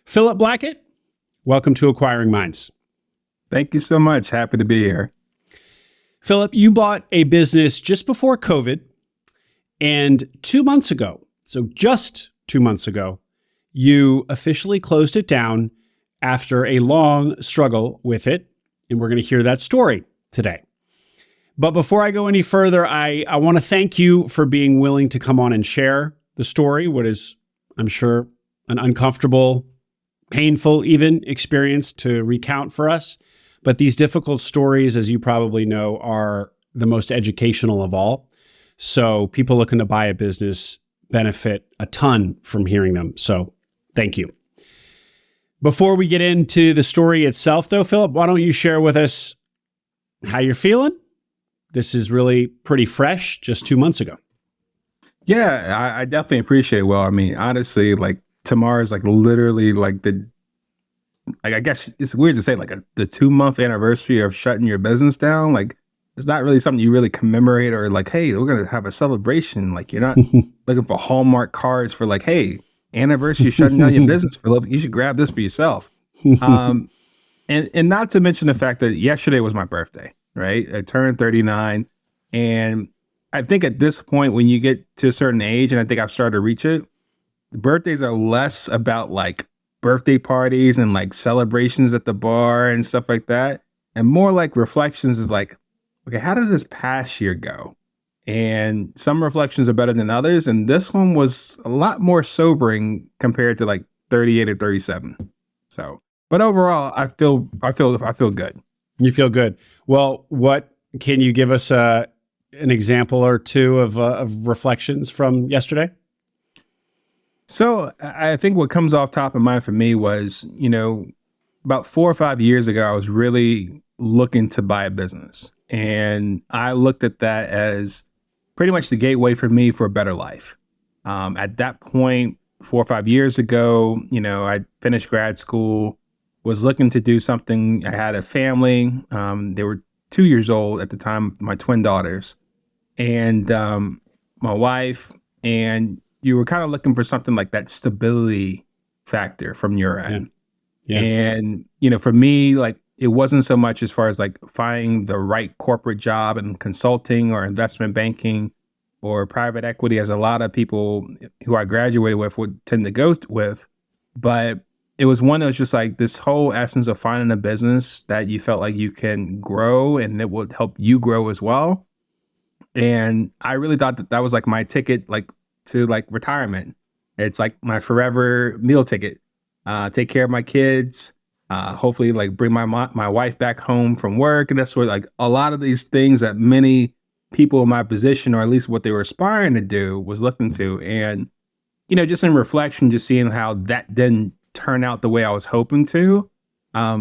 Phillip Blackett, welcome to Acquiring Minds. Thank you so much. Happy to be here. Phillip, you bought a business just before COVID, and 2 months ago, so just 2 months ago, you officially closed it down after a long struggle with it, and we're going to hear that story today. But before I go any further, I want to thank you for being willing to come on and share the story, what is, I'm sure, an uncomfortable, painful even experience to recount for us. But these difficult stories, as you probably know, are the most educational of all. So people looking to buy a business benefit a ton from hearing them. So thank you. Before we get into the story itself, though, Phillip, why don't you share with us how you're feeling? This is really pretty fresh, just 2 months ago. Yeah, I definitely appreciate it. Well, I mean, honestly, like tomorrow's like literally like I guess it's weird to say like the 2-month anniversary of shutting your business down. Like it's not really something you really commemorate or like, hey, we're going to have a celebration. Like you're not looking for Hallmark cards for like, hey, anniversary shutting down your business, Phillip. You should grab this for yourself. And not to mention the fact that yesterday was my birthday, right? I turned 39. And I think at this point, when you get to a certain age, and I think I've started to reach it, birthdays are less about like birthday parties and like celebrations at the bar and stuff like that. And more like reflections is like, okay, how did this past year go? And some reflections are better than others. And this one was a lot more sobering compared to like 38 or 37. So, but overall, I feel good. You feel good. Well, what can you give us an example or two of reflections from yesterday? So I think what comes off top of mind for me was, about 4 or 5 years ago, I was really looking to buy a business. And I looked at that as pretty much the gateway for me for a better life. At that point, 4 or 5 years ago, I finished grad school, was looking to do something. I had a family. They were 2 years old at the time, my twin daughters, and my wife. And you were kind of looking for something like that stability factor from your end. Yeah. And, for me, like it wasn't so much as far as like finding the right corporate job in consulting or investment banking or private equity, as a lot of people who I graduated with would tend to go with. But it was one that was just like this whole essence of finding a business that you felt like you can grow and it would help you grow as well. And I really thought that was like my ticket, like to like retirement. It's like my forever meal ticket. Take care of my kids. Hopefully, like bring my wife back home from work, and that's where like a lot of these things that many people in my position, or at least what they were aspiring to do, was looking to. And just in reflection, just seeing how that didn't turn out the way I was hoping to. I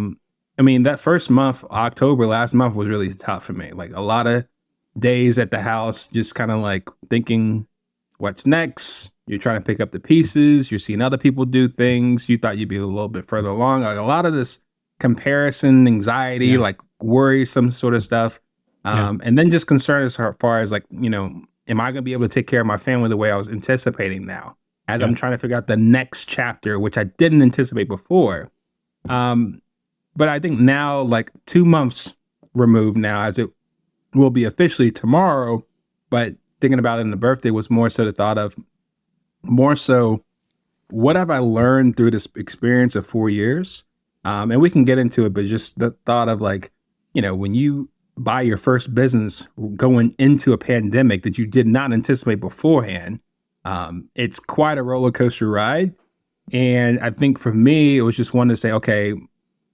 mean, that first month, October last month, was really tough for me. Like a lot of days at the house, just kind of like thinking, what's next? You're trying to pick up the pieces. You're seeing other people do things. You thought you'd be a little bit further along. Like a lot of this comparison, anxiety, like worrisome sort of stuff. And then just concern as far as like, am I going to be able to take care of my family the way I was anticipating now? As I'm trying to figure out the next chapter, which I didn't anticipate before. But I think now, like 2 months removed now, as it will be officially tomorrow, but thinking about it in the birthday was more so the thought of what have I learned through this experience of 4 years? And we can get into it, but just the thought of like, when you buy your first business going into a pandemic that you did not anticipate beforehand, it's quite a roller coaster ride. And I think for me, it was just one to say, okay,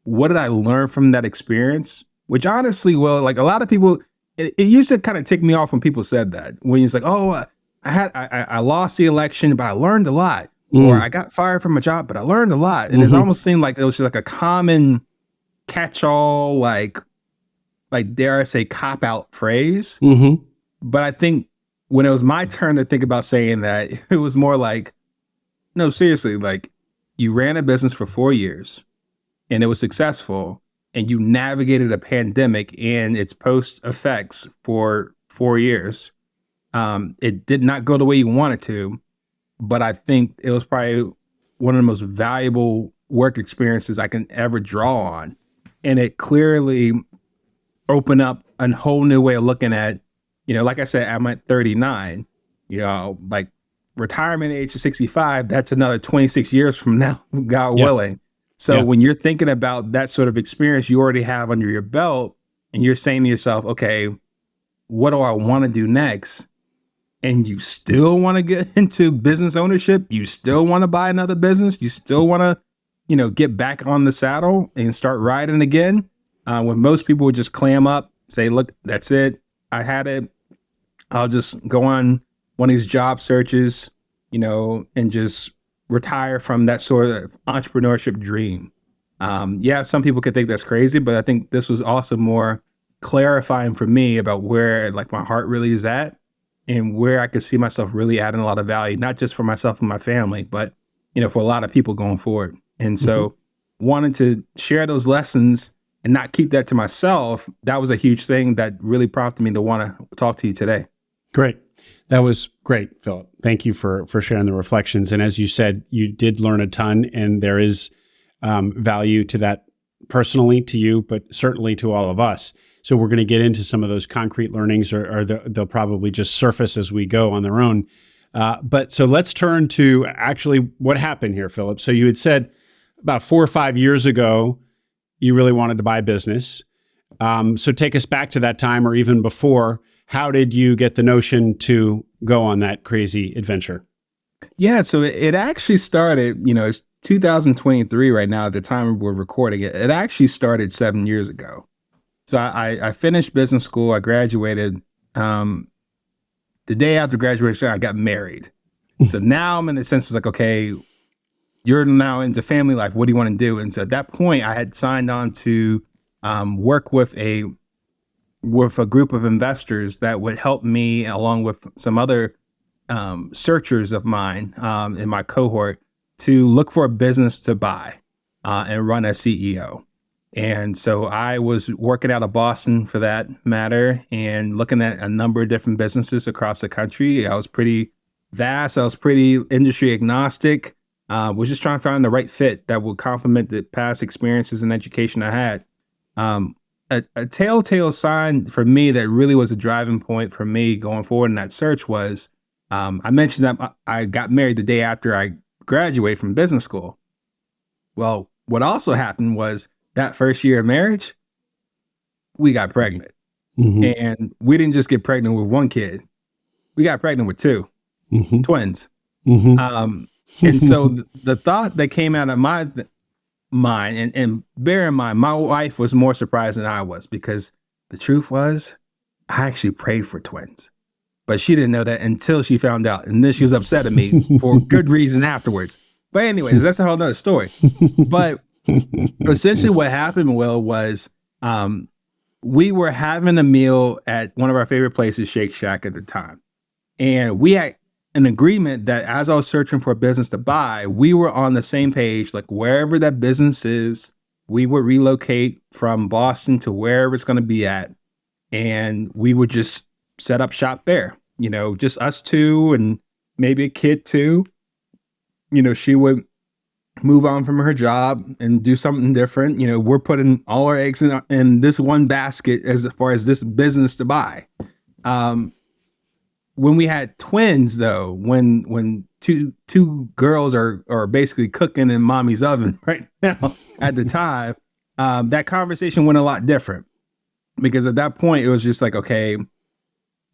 what did I learn from that experience? Which honestly, well, like a lot of people, it used to kind of tick me off when people said that. When it's like, oh, I lost the election, but I learned a lot. Or I got fired from a job, but I learned a lot. And it almost seemed like it was just like a common catch-all, like dare I say, cop-out phrase. But I think when it was my turn to think about saying that, it was more like, no, seriously, like you ran a business for 4 years and it was successful, and you navigated a pandemic and its post effects for 4 years. It did not go the way you wanted to, but I think it was probably one of the most valuable work experiences I can ever draw on. And it clearly opened up a whole new way of looking at, like I said, I'm at 39, like retirement age of 65, that's another 26 years from now, God willing. So when you're thinking about that sort of experience you already have under your belt, and you're saying to yourself, okay, what do I want to do next? And you still want to get into business ownership. You still want to buy another business. You still want to, get back on the saddle and start riding again. When most people would just clam up, say, look, that's it. I had it. I'll just go on one of these job searches, and just retire from that sort of entrepreneurship dream. Some people could think that's crazy, but I think this was also more clarifying for me about where like my heart really is at and where I could see myself really adding a lot of value, not just for myself and my family, but, for a lot of people going forward. And so wanting to share those lessons and not keep that to myself, that was a huge thing that really prompted me to want to talk to you today. Great. That was great, Phillip. Thank you for sharing the reflections. And as you said, you did learn a ton, and there is value to that personally to you, but certainly to all of us. So we're going to get into some of those concrete learnings, or they'll probably just surface as we go on their own. But so let's turn to actually what happened here, Phillip. So you had said about 4 or 5 years ago, you really wanted to buy a business. So take us back to that time, or even before. How did you get the notion to go on that crazy adventure? Yeah, so it actually started, it's 2023 right now at the time we're recording it. It actually started 7 years ago. So I finished business school. I graduated. The day after graduation, I got married. So now I'm in the sense of like, okay, you're now into family life. What do you want to do? And so at that point, I had signed on to work with a group of investors that would help me, along with some other searchers of mine in my cohort, to look for a business to buy and run as CEO. And so I was working out of Boston for that matter and looking at a number of different businesses across the country. I was pretty vast. I was pretty industry agnostic. Was just trying to find the right fit that would complement the past experiences and education I had. A telltale sign for me that really was a driving point for me going forward in that search was, I mentioned that I got married the day after I graduated from business school. Well, what also happened was that first year of marriage, we got pregnant. And we didn't just get pregnant with one kid. We got pregnant with two twins. And so the thought that came out of my mind, and bear in mind, my wife was more surprised than I was, because the truth was I actually prayed for twins, but she didn't know that until she found out. And then she was upset at me for good reason afterwards. But anyways, that's a whole nother story. But essentially what happened, Will, was we were having a meal at one of our favorite places, Shake Shack at the time. And we had an agreement that as I was searching for a business to buy, we were on the same page, like wherever that business is, we would relocate from Boston to wherever it's going to be at. And we would just set up shop there, just us two and maybe a kid too. She would move on from her job and do something different. We're putting all our eggs in this one basket as far as this business to buy. When we had twins, though, when two girls are basically cooking in mommy's oven right now at the time, that conversation went a lot different, because at that point it was just like, okay,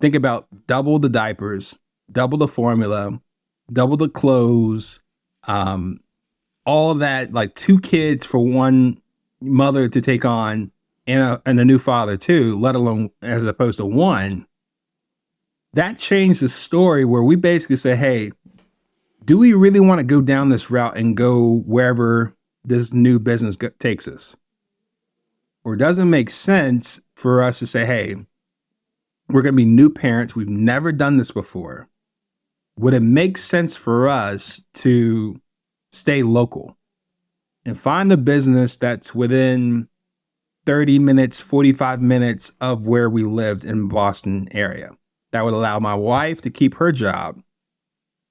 think about double the diapers, double the formula, double the clothes, all that, like 2 kids for one mother to take on, and a new father too, let alone as opposed to one. That changed the story, where we basically say, hey, do we really want to go down this route and go wherever this new business takes us? Or does it make sense for us to say, hey, we're going to be new parents. We've never done this before. Would it make sense for us to stay local and find a business that's within 30 minutes, 45 minutes of where we lived in Boston area? That would allow my wife to keep her job.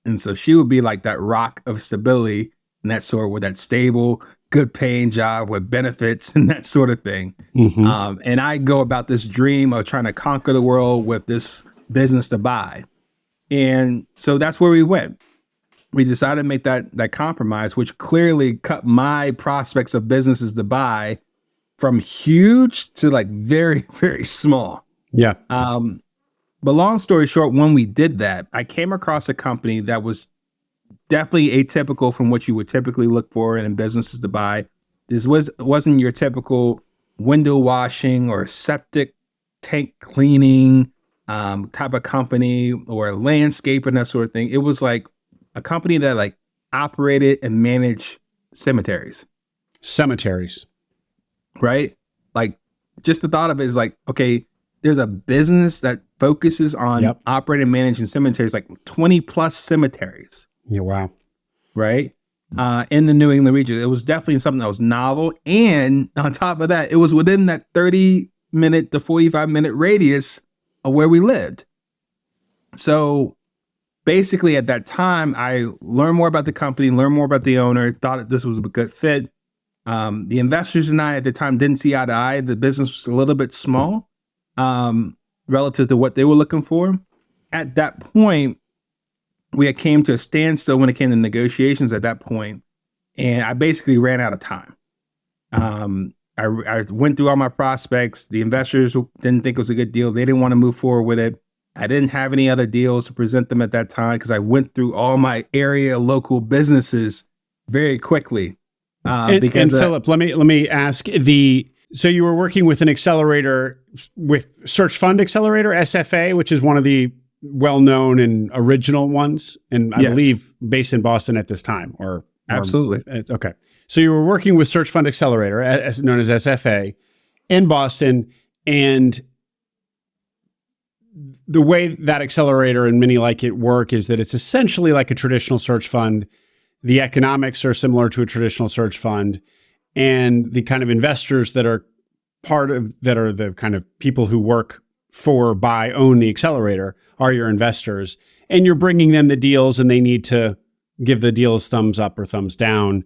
And so she would be like that rock of stability and that sort with that stable good paying job with benefits and that sort of thing. And I go about this dream of trying to conquer the world with this business to buy. And so that's where we went. We decided to make that compromise, which clearly cut my prospects of businesses to buy from huge to like very, very small. Yeah. But long story short, when we did that, I came across a company that was definitely atypical from what you would typically look for in businesses to buy. This wasn't your typical window washing or septic tank cleaning type of company or landscaping, that sort of thing. It was like a company that like operated and managed cemeteries. Cemeteries. Right? Like just the thought of it is like, okay, there's a business that focuses on operating and managing cemeteries, like 20 plus cemeteries. Yeah, wow. Right? In the New England region. It was definitely something that was novel. And on top of that, it was within that 30-minute to 45-minute radius of where we lived. So basically at that time, I learned more about the company, learned more about the owner, thought that this was a good fit. The investors and I at the time didn't see eye to eye. The business was a little bit small relative to what they were looking for. At that point, we had came to a standstill when it came to negotiations at that point, and I basically ran out of time. I went through all my prospects. The investors didn't think it was a good deal. They didn't want to move forward with it. I didn't have any other deals to present them at that time because I went through all my area local businesses very quickly. And Phillip, let me ask so you were working with an accelerator with Search Fund Accelerator, SFA, which is one of the well-known and original ones, and I believe based in Boston at this time, or absolutely. Okay. So you were working with Search Fund Accelerator, known as SFA, in Boston, and the way that accelerator and many like it work is that it's essentially like a traditional search fund. The economics are similar to a traditional search fund, and the kind of investors that are the kind of people who work for, buy, own the accelerator are your investors, and you're bringing them the deals and they need to give the deals thumbs up or thumbs down.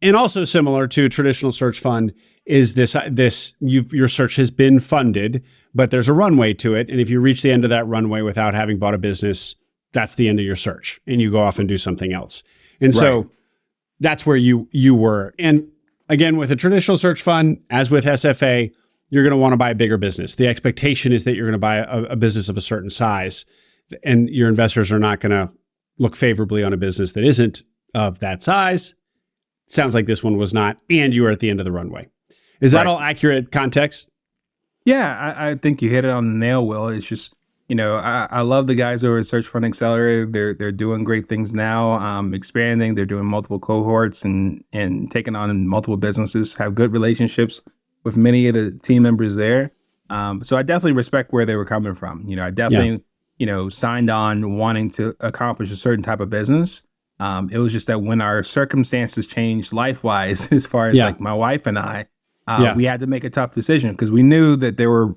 And also similar to a traditional search fund is your search has been funded, but there's a runway to it. And if you reach the end of that runway without having bought a business, that's the end of your search and you go off and do something else. And so that's where you were. And again, with a traditional search fund, as with SFA, you're going to want to buy a bigger business. The expectation is that you're going to buy a business of a certain size, and your investors are not going to look favorably on a business that isn't of that size. Sounds like this one was not, and you were at the end of the runway. Is that all accurate context? Yeah, I think you hit it on the nail, Will. It's just, I love the guys over at Search Fund Accelerator. They're doing great things now, expanding. They're doing multiple cohorts and taking on multiple businesses, have good relationships with many of the team members there. So I definitely respect where they were coming from. I definitely, signed on wanting to accomplish a certain type of business. It was just that when our circumstances changed life-wise, as far as like my wife and I, we had to make a tough decision because we knew that there were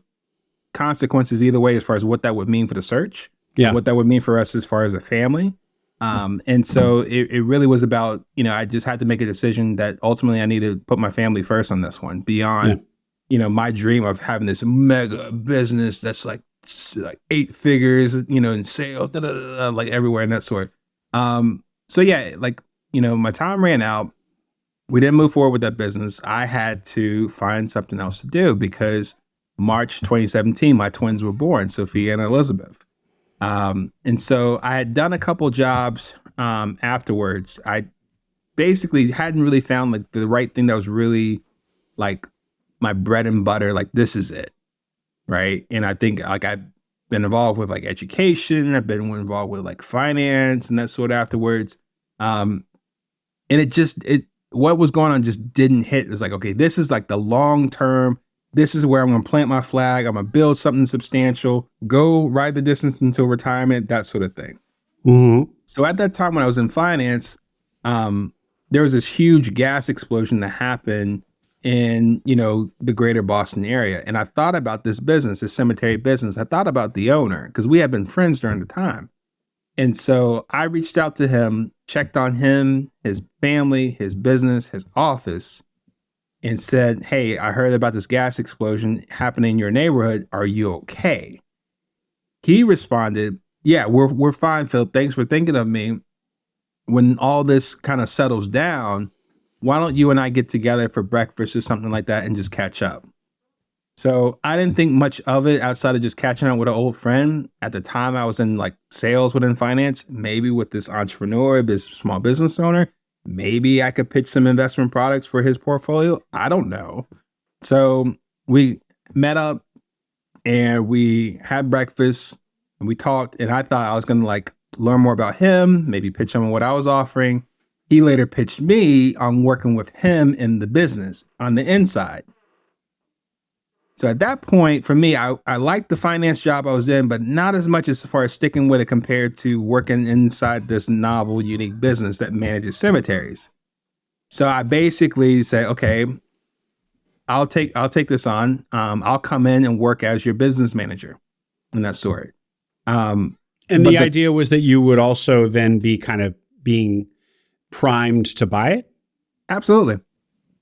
consequences either way as far as what that would mean for the search, what that would mean for us as far as a family. And so it really was about, I just had to make a decision that ultimately I need to put my family first on this one beyond, my dream of having this mega business that's like 8 figures, in sales, like everywhere and that sort. So yeah, my time ran out. We didn't move forward with that business. I had to find something else to do because March 2017, my twins were born, Sophia and Elizabeth. And so I had done a couple jobs afterwards. I basically hadn't really found like the right thing that was really like my bread and butter. Like, this is it. Right. And I think like I've been involved with like education. I've been involved with like finance and that sort of afterwards. And what was going on just didn't hit. It was like, okay, this is like the long term. This is where I'm going to plant my flag. I'm going to build something substantial, go ride the distance until retirement, that sort of thing. Mm-hmm. So at that time when I was in finance, there was this huge gas explosion that happened in, the greater Boston area. And I thought about this business, this cemetery business. I thought about the owner because we had been friends during the time. And so I reached out to him, checked on him, his family, his business, his office, and said, "Hey, I heard about this gas explosion happening in your neighborhood. Are you okay?" He responded, "Yeah, we're fine, Phillip. Thanks for thinking of me. When all this kind of settles down, why don't you and I get together for breakfast or something like that and just catch up?" So I didn't think much of it outside of just catching up with an old friend. At the time, I was in like sales within finance, maybe with this entrepreneur, this small business owner. Maybe I could pitch some investment products for his portfolio. I don't know. So we met up and we had breakfast and we talked, and I thought I was going to like learn more about him, maybe pitch him on what I was offering. He later pitched me on working with him in the business on the inside. So at that point, for me, I liked the finance job I was in, but not as much as far as sticking with it compared to working inside this novel, unique business that manages cemeteries. So I basically say, okay, I'll take this on. I'll come in and work as your business manager in that sort. And the idea was that you would also then be kind of being primed to buy it? Absolutely.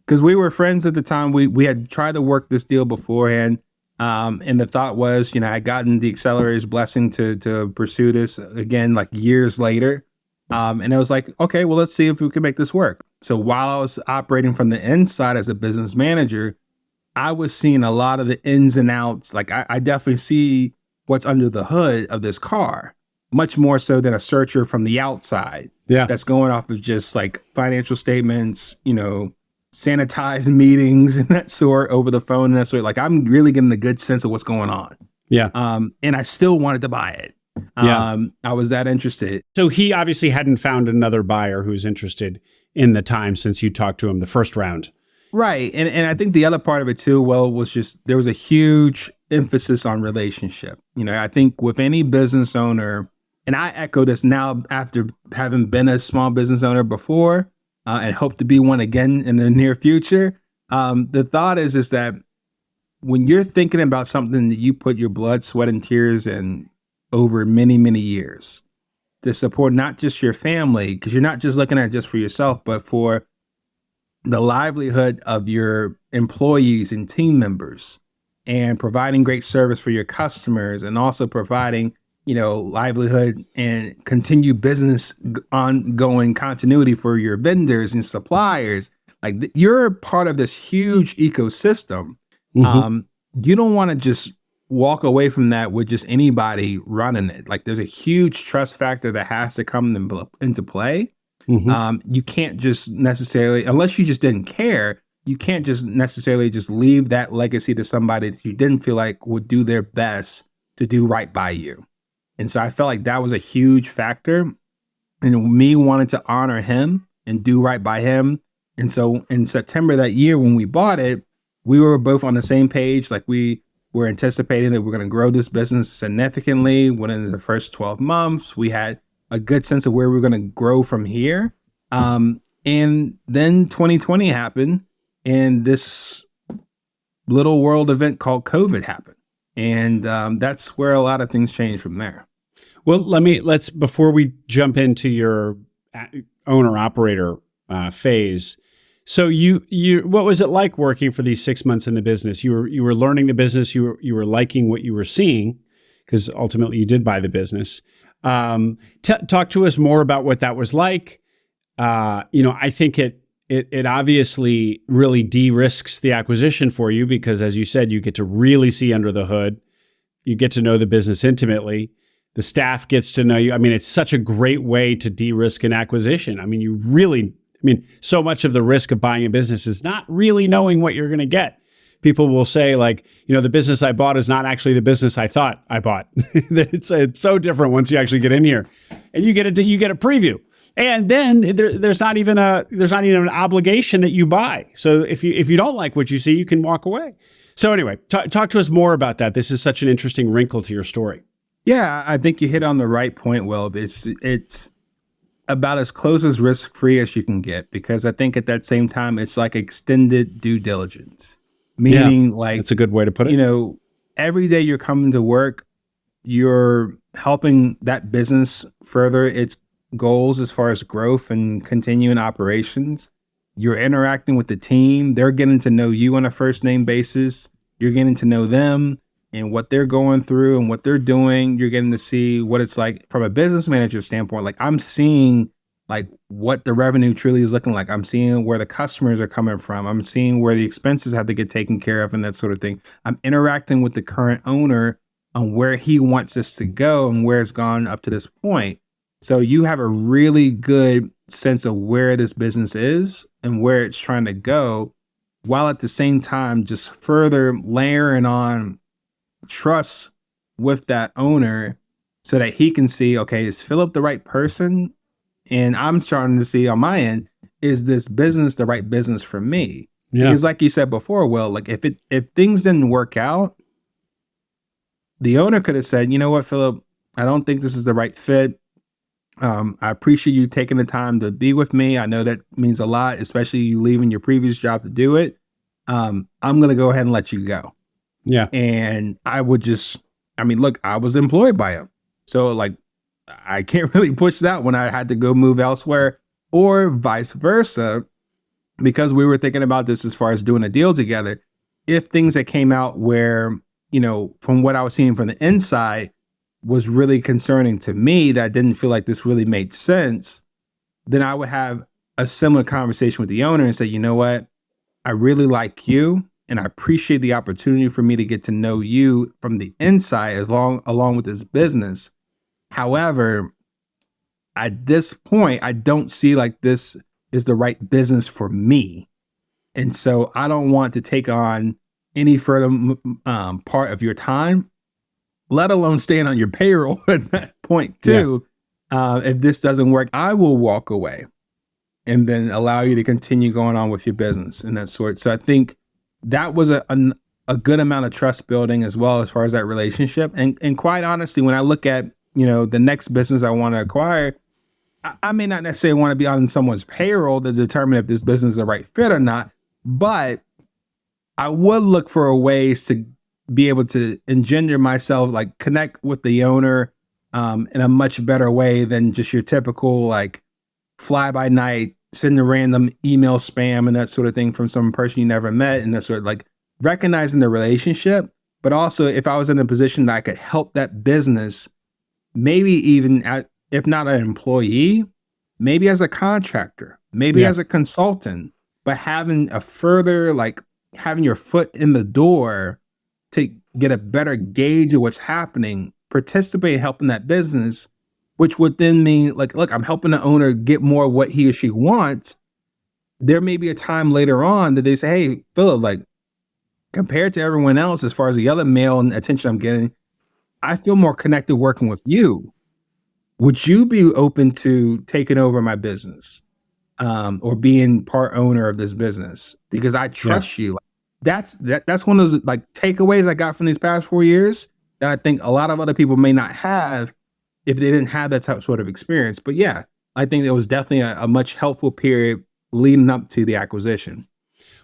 Because we were friends at the time. We had tried to work this deal beforehand. And the thought was, I had gotten the accelerator's blessing to pursue this again, like years later. And it was like, okay, well, let's see if we can make this work. So while I was operating from the inside as a business manager, I was seeing a lot of the ins and outs. Like I definitely see what's under the hood of this car, much more so than a searcher from the outside. Yeah. That's going off of just like financial statements, sanitized meetings and that sort over the phone and that sort. Like I'm really getting a good sense of what's going on. Yeah. And I still wanted to buy it. I was that interested. So he obviously hadn't found another buyer who's interested in the time since you talked to him the first round. Right. And I think the other part of it too, was just there was a huge emphasis on relationship. I think with any business owner, and I echo this now after having been a small business owner before, and hope to be one again in the near future. The thought is that when you're thinking about something that you put your blood, sweat, and tears in over many, many years to support not just your family, because you're not just looking at it just for yourself, but for the livelihood of your employees and team members, and providing great service for your customers, and also providing livelihood and continue business ongoing continuity for your vendors and suppliers. Like you're part of this huge ecosystem. Mm-hmm. You don't want to just walk away from that with just anybody running it. Like there's a huge trust factor that has to come into play. Mm-hmm. You can't just necessarily, unless you just didn't care, you can't just necessarily just leave that legacy to somebody that you didn't feel like would do their best to do right by you. And so I felt like that was a huge factor in me wanting to honor him and do right by him. And so in September that year, when we bought it, we were both on the same page. Like we were anticipating that we're going to grow this business significantly. Within the first 12 months, we had a good sense of where we're going to grow from here. And then 2020 happened, and this little world event called COVID happened. And that's where a lot of things changed from there. Well, let's before we jump into your owner operator phase. So you what was it like working for these 6 months in the business? You were learning the business. You were liking what you were seeing, because ultimately you did buy the business. Talk to us more about what that was like. I think it obviously really de-risks the acquisition for you, because as you said, you get to really see under the hood. You get to know the business intimately. The staff gets to know you. I mean, it's such a great way to de-risk an acquisition. I mean, so much of the risk of buying a business is not really knowing what you're going to get. People will say like, the business I bought is not actually the business I thought I bought. It's so different once you actually get in here, and you get a preview. And then there's not even an obligation that you buy. So if you don't like what you see, you can walk away. So anyway, talk to us more about that. This is such an interesting wrinkle to your story. Yeah, I think you hit on the right point, Will. It's about as close as risk-free as you can get, because I think at that same time, it's like extended due diligence. Meaning that's a good way to put it. Every day you're coming to work, you're helping that business further its goals as far as growth and continuing operations. You're interacting with the team. They're getting to know you on a first name basis. You're getting to know them and what they're going through and what they're doing. You're getting to see what it's like from a business manager standpoint. Like, I'm seeing like what the revenue truly is looking like. I'm seeing where the customers are coming from. I'm seeing where the expenses have to get taken care of and that sort of thing. I'm interacting with the current owner on where he wants us to go and where it's gone up to this point. So you have a really good sense of where this business is and where it's trying to go, while at the same time just further layering on trust with that owner so that he can see, okay, is Phillip the right person? And I'm starting to see on my end, is this business the right business for me? Yeah. Because like you said before, Will, like if things didn't work out, the owner could have said, you know what, Phillip, I don't think this is the right fit. I appreciate you taking the time to be with me. I know that means a lot, especially you leaving your previous job to do it. I'm going to go ahead and let you go. Yeah. And I would look, I was employed by him. So like, I can't really push that when I had to go move elsewhere, or vice versa, because we were thinking about this as far as doing a deal together. If things that came out where, you know, from what I was seeing from the inside was really concerning to me, that didn't feel like this really made sense, then I would have a similar conversation with the owner and say, you know what, I really like you and I appreciate the opportunity for me to get to know you from the inside along with this business. However, at this point, I don't see like this is the right business for me. And so I don't want to take on any further part of your time, let alone staying on your payroll at that point too. Yeah. If this doesn't work, I will walk away and then allow you to continue going on with your business and that sort. So I think that was a good amount of trust building as well as far as that relationship. And quite honestly, when I look at, you know, the next business I want to acquire, I may not necessarily want to be on someone's payroll to determine if this business is the right fit or not, but I would look for ways to be able to engender myself, like connect with the owner in a much better way than just your typical like fly by night, send a random email spam and that sort of thing from some person you never met, and that sort of like recognizing the relationship. But also, if I was in a position that I could help that business, maybe even if not an employee, maybe as a contractor, maybe as a consultant, but having a further, like having your foot in the door to get a better gauge of what's happening, participate in helping that business, which would then mean like, look, I'm helping the owner get more of what he or she wants. There may be a time later on that they say, hey, Phillip, like compared to everyone else, as far as the other mail and attention I'm getting, I feel more connected working with you. Would you be open to taking over my business or being part owner of this business? Because I trust you. That's one of those like takeaways I got from these past 4 years that I think a lot of other people may not have if they didn't have that sort of experience. But yeah, I think it was definitely a much helpful period leading up to the acquisition.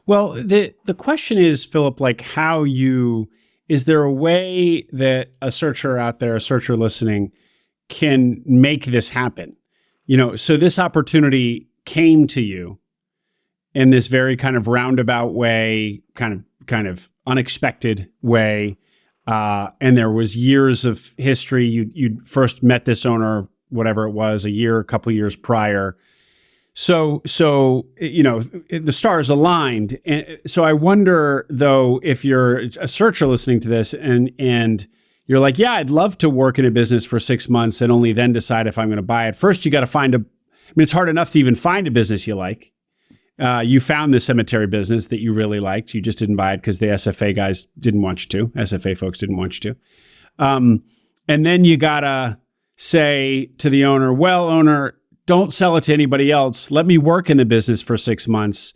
Well, the question is, Phillip, like is there a way that a searcher out there, a searcher listening, can make this happen? You know, so this opportunity came to you in this very kind of roundabout way, kind of unexpected way. And there was years of history. You first met this owner, whatever it was, a couple of years prior. So, you know, the stars aligned. And so I wonder though, if you're a searcher listening to this and you're like, yeah, I'd love to work in a business for 6 months and only then decide if I'm going to buy it. First, you got to find it's hard enough to even find a business you like. You found the cemetery business that you really liked. You just didn't buy it because the SFA guys didn't want you to. SFA folks didn't want you to. And then you got to say to the owner, well, owner, don't sell it to anybody else. Let me work in the business for 6 months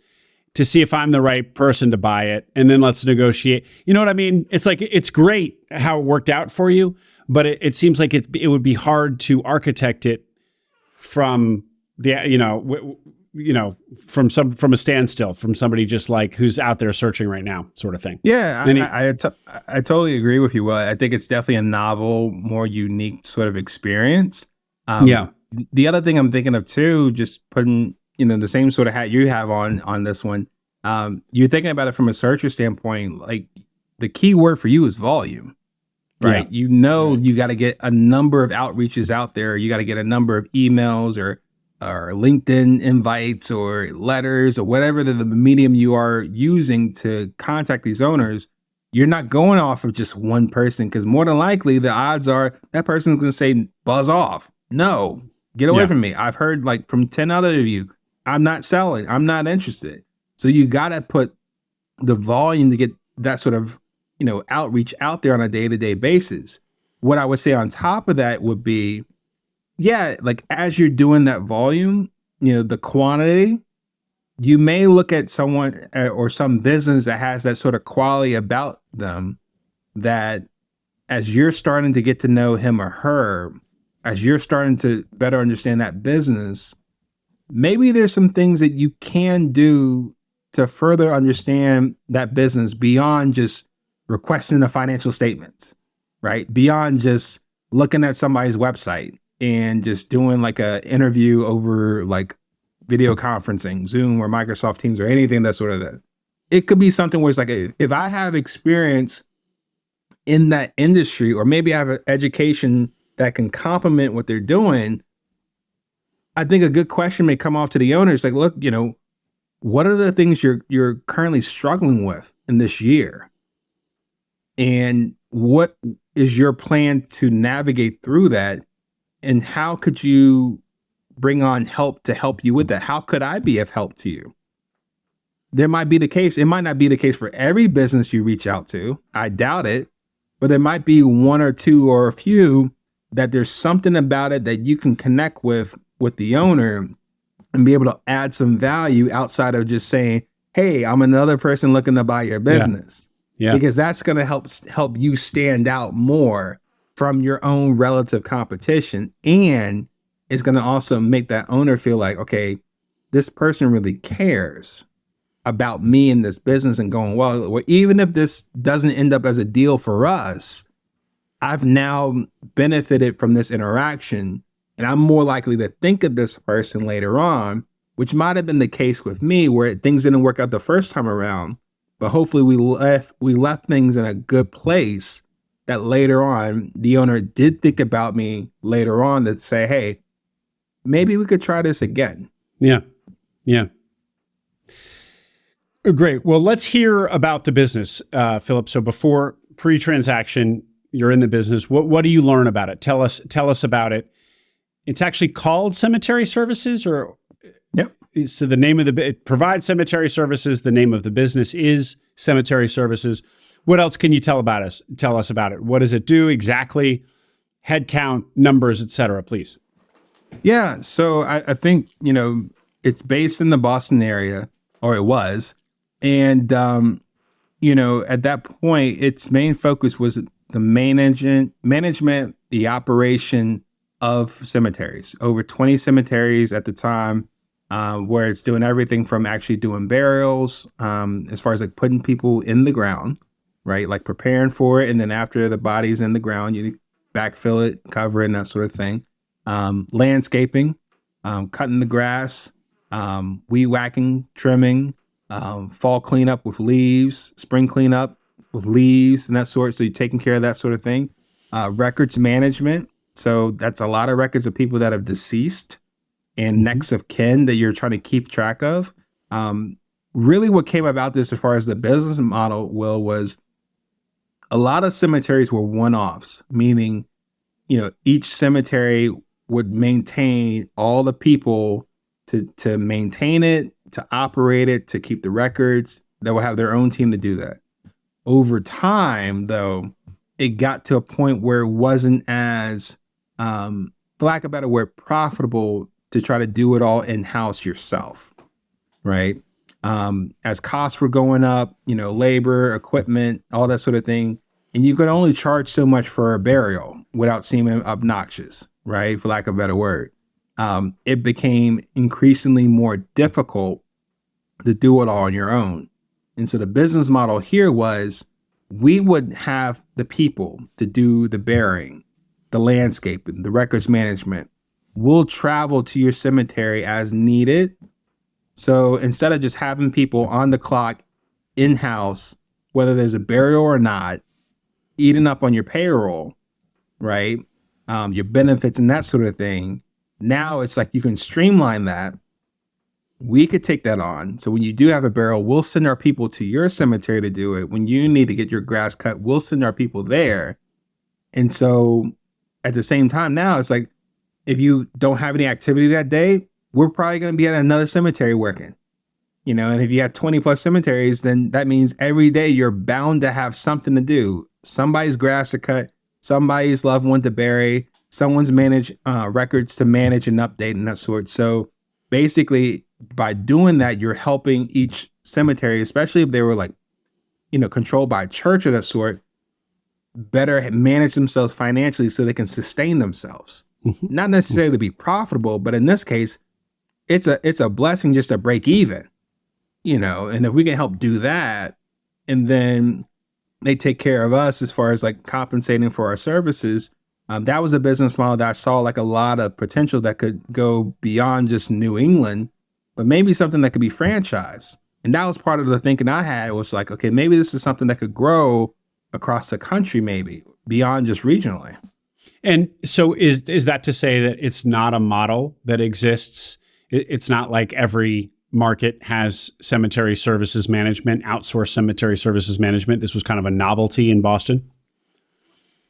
to see if I'm the right person to buy it. And then let's negotiate. You know what I mean? It's like, it's great how it worked out for you, but it seems like it would be hard to architect it from the, from a standstill, from somebody just like who's out there searching right now, sort of thing. Yeah, I totally agree with you. Well, I think it's definitely a novel, more unique sort of experience. The other thing I'm thinking of too, just putting, the same sort of hat you have on this one. You're thinking about it from a searcher standpoint. Like the key word for you is volume, right? Yeah. You got to get a number of outreaches out there. You got to get a number of emails or LinkedIn invites or letters or whatever the medium you are using to contact these owners. You're not going off of just one person, because more than likely the odds are that person's going to say, buzz off. No, get away from me. I've heard like from 10 other of you, I'm not selling. I'm not interested. So you got to put the volume to get that sort of, outreach out there on a day-to-day basis. What I would say on top of that would be, like as you're doing that volume, the quantity, you may look at someone or some business that has that sort of quality about them, that as you're starting to get to know him or her, as you're starting to better understand that business, maybe there's some things that you can do to further understand that business beyond just requesting the financial statements, right? Beyond just looking at somebody's website and just doing like a interview over like video conferencing, Zoom or Microsoft Teams or anything that's sort of that. It could be something where it's like, if I have experience in that industry, or maybe I have an education that can complement what they're doing, I think a good question may come off to the owners like, look, what are the things you're currently struggling with in this year? And what is your plan to navigate through that? And how could you bring on help to help you with that? How could I be of help to you? There might be the case. It might not be the case for every business you reach out to. I doubt it. But there might be one or two or a few that there's something about it that you can connect with the owner and be able to add some value outside of just saying, hey, I'm another person looking to buy your business. Yeah. Because that's going to help you stand out more from your own relative competition. And it's going to also make that owner feel like, okay, this person really cares about me in this business, and going, well, even if this doesn't end up as a deal for us, I've now benefited from this interaction, and I'm more likely to think of this person later on, which might have been the case with me where things didn't work out the first time around, but hopefully we left things in a good place that later on the owner did think about me later on to say, hey, maybe we could try this again. Yeah. Great. Well, let's hear about the business, Phillip. So before pre-transaction, you're in the business. What do you learn about it? Tell us about it. It's actually called Cemetery Services, or yep. So the name of it provides cemetery services. The name of the business is Cemetery Services. What else can you tell us about it? What does it do exactly? Headcount, numbers, et cetera, please. Yeah. So I think, it's based in the Boston area, or it was. And, at that point, its main focus was the management, the operation of cemeteries. Over 20 cemeteries at the time, where it's doing everything from actually doing burials, as far as like putting people in the ground, right? Like preparing for it. And then after the body's in the ground, you backfill it, cover it, and that sort of thing. Landscaping, cutting the grass, weed whacking, trimming, fall cleanup with leaves, spring cleanup with leaves and that sort. So you're taking care of that sort of thing. Records management. So that's a lot of records of people that have deceased and next of kin that you're trying to keep track of. Really what came about this as far as the business model, Will, was a lot of cemeteries were one-offs, meaning, each cemetery would maintain all the people to maintain it, to operate it, to keep the records. They will have their own team to do that. Over time, though, it got to a point where it wasn't as, for lack of a better word, profitable to try to do it all in-house yourself, right? As costs were going up, labor, equipment, all that sort of thing. And you could only charge so much for a burial without seeming obnoxious, right? For lack of a better word. It became increasingly more difficult to do it all on your own. And so the business model here was, we would have the people to do the burying, the landscaping, the records management, we'll travel to your cemetery as needed. So instead of just having people on the clock in-house, whether there's a burial or not, eating up on your payroll, right? Your benefits and that sort of thing. Now it's like you can streamline that. We could take that on. So when you do have a burial, we'll send our people to your cemetery to do it. When you need to get your grass cut, we'll send our people there. And so at the same time now, it's like, if you don't have any activity that day, we're probably going to be at another cemetery working, and if you have 20 plus cemeteries, then that means every day you're bound to have something to do. Somebody's grass to cut, somebody's loved one to bury, someone's records to manage and update and that sort. So basically by doing that, you're helping each cemetery, especially if they were controlled by a church of that sort, better manage themselves financially so they can sustain themselves. Mm-hmm. Not necessarily be profitable, but in this case, it's a blessing just to break even, and if we can help do that, and then they take care of us as far as compensating for our services. That was a business model that I saw a lot of potential that could go beyond just New England, but maybe something that could be franchised. And that was part of the thinking I had, was okay, maybe this is something that could grow across the country, maybe beyond just regionally. And so is that to say that it's not a model that exists? It's not like every market has cemetery services management, outsourced cemetery services management. This was kind of a novelty in Boston?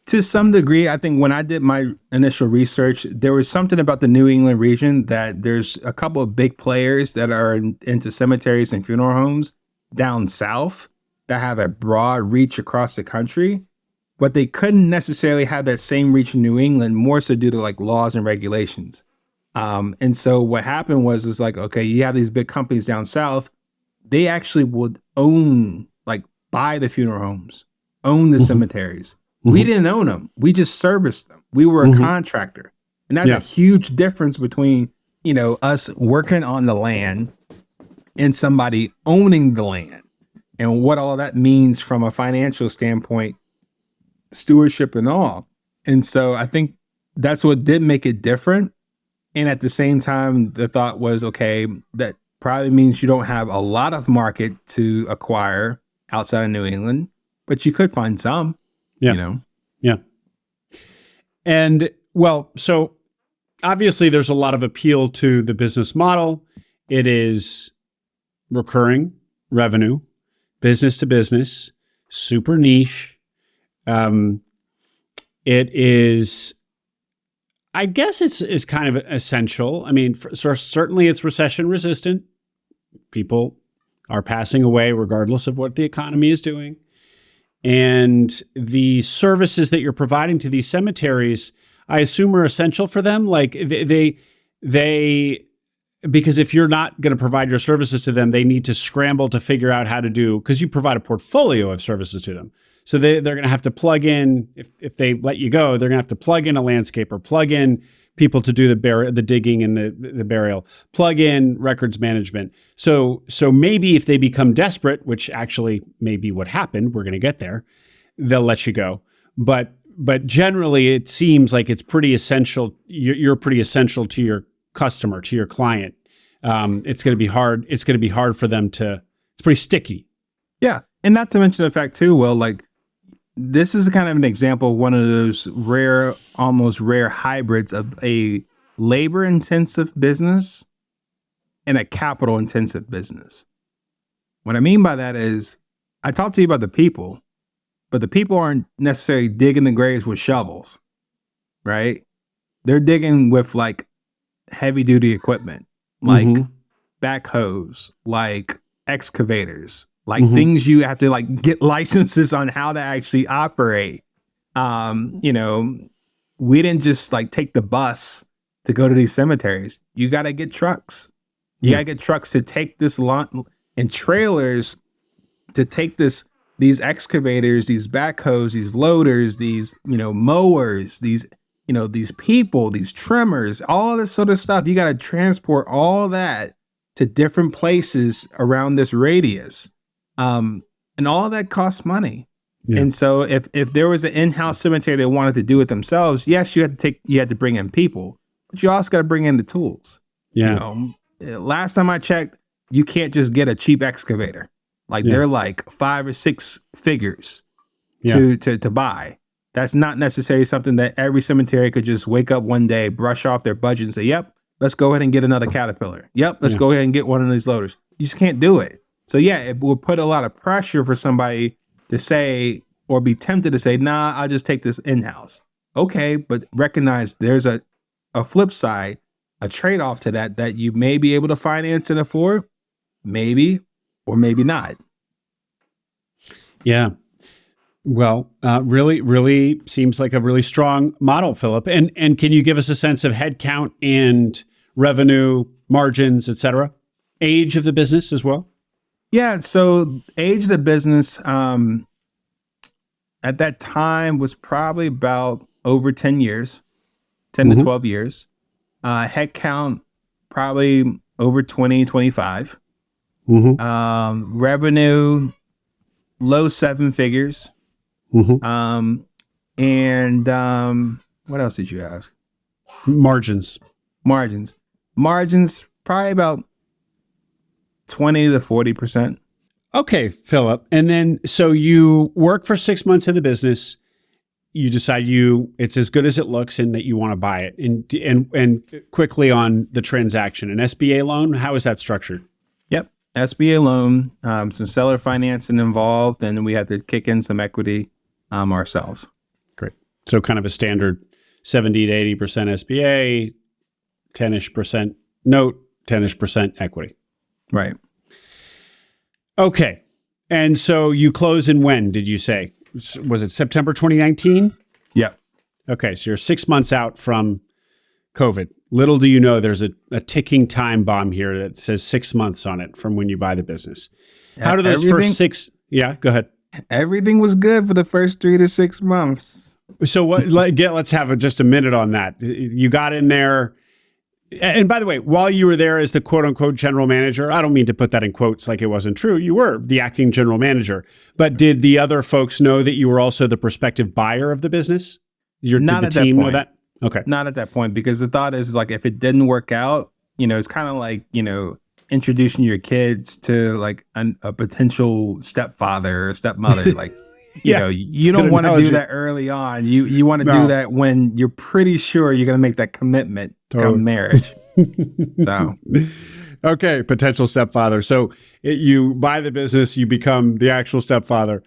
To some degree. I think when I did my initial research, there was something about the New England region that there's a couple of big players that are into cemeteries and funeral homes down south that have a broad reach across the country, but they couldn't necessarily have that same reach in New England, more so due to laws and regulations. And so what happened was okay, you have these big companies down south, they actually would own, buy the funeral homes, own the mm-hmm. cemeteries. Mm-hmm. We didn't own them. We just serviced them. We were a mm-hmm. contractor. And that's a huge difference between, us working on the land and somebody owning the land, and what all that means from a financial standpoint, stewardship and all. And so I think that's what did make it different. And at the same time, the thought was, okay, that probably means you don't have a lot of market to acquire outside of New England, but you could find some, Yeah. And well, so obviously there's a lot of appeal to the business model. It is recurring revenue, business to business, super niche. It is, I guess it's kind of essential. I mean, certainly it's recession resistant. People are passing away regardless of what the economy is doing. And the services that you're providing to these cemeteries, I assume, are essential for them. Because if you're not going to provide your services to them, they need to scramble to figure out how to do, because you provide a portfolio of services to them. So they're going to have to plug in, if they let you go, they're going to have to plug in a landscaper, plug in people to do the digging and the burial, plug in records management. So maybe if they become desperate, which actually may be what happened, we're going to get there, they'll let you go. But generally, it seems like it's pretty essential. You're pretty essential to your customer, to your client. It's going to be hard. It's going to be hard for them to. It's pretty sticky. Yeah, and not to mention the fact too. Well, this is kind of an example of one of those rare, almost rare hybrids of a labor-intensive business and a capital-intensive business. What I mean by that is, I talked to you about the people, but the people aren't necessarily digging the graves with shovels, right? They're digging with heavy-duty equipment, mm-hmm. backhoes, excavators, mm-hmm. things you have to get licenses on how to actually operate. We didn't just take the bus to go to these cemeteries. You got to get trucks. You got to get trucks to take this lot, and trailers to take these excavators, these backhoes, these loaders, these, mowers, these people, these trimmers, all this sort of stuff. You got to transport all that to different places around this radius. And all that costs money. Yeah. And so if there was an in-house cemetery that wanted to do it themselves, yes, you had to bring in people. but you also got to bring in the tools. Yeah. Last time I checked, you can't just get a cheap excavator. Like they're like 5 or 6 figures to buy. That's not necessarily something that every cemetery could just wake up one day, brush off their budget and say, yep, let's go ahead and get another Caterpillar. Yep, let's go ahead and get one of these loaders. You just can't do it. So it will put a lot of pressure for somebody to say or be tempted to say, nah, I'll just take this in-house. Okay, but recognize there's a flip side, a trade-off to that you may be able to finance and afford, maybe, or maybe not. Yeah. Well, really, really seems like a really strong model, Phillip. And can you give us a sense of headcount and revenue, margins, et cetera? Age of the business as well? Yeah. So age of the business at that time was probably about over 10 years, 10 to 12 years. Headcount probably over 20, 25. Revenue, low 7 figures. And what else did you ask? Margins, probably about 20 to 40%. Okay, Phillip. And then, so you work for 6 months in the business. You decide it's as good as it looks and that you want to buy it. And quickly on the transaction, an SBA loan, how is that structured? Yep. SBA loan, some seller financing involved, and we had to kick in some equity ourselves. Great. So kind of a standard 70 to 80% SBA, 10-ish% note, 10-ish% equity. Right. Okay. And so you close in when, did you say? Was it September 2019? Yep. Okay. So you're 6 months out from COVID. Little do you know, there's a ticking time bomb here that says 6 months on it from when you buy the business. How do those first 6? Yeah, go ahead. Everything was good for the first 3 to 6 months. So let's have just a minute on that. You got in there. And by the way, while you were there as the quote unquote general manager, I don't mean to put that in quotes like it wasn't true. You were the acting general manager, but did the other folks know that you were also the prospective buyer of the business? Did the team know that? Okay. Not at that point, because the thought is like, if it didn't work out, it's kind of like, introducing your kids to like a potential stepfather or stepmother. Like, you don't want to do that early on. You want to do that when you're pretty sure you're going to make that commitment come marriage. So, okay, potential stepfather. So you buy the business, you become the actual stepfather.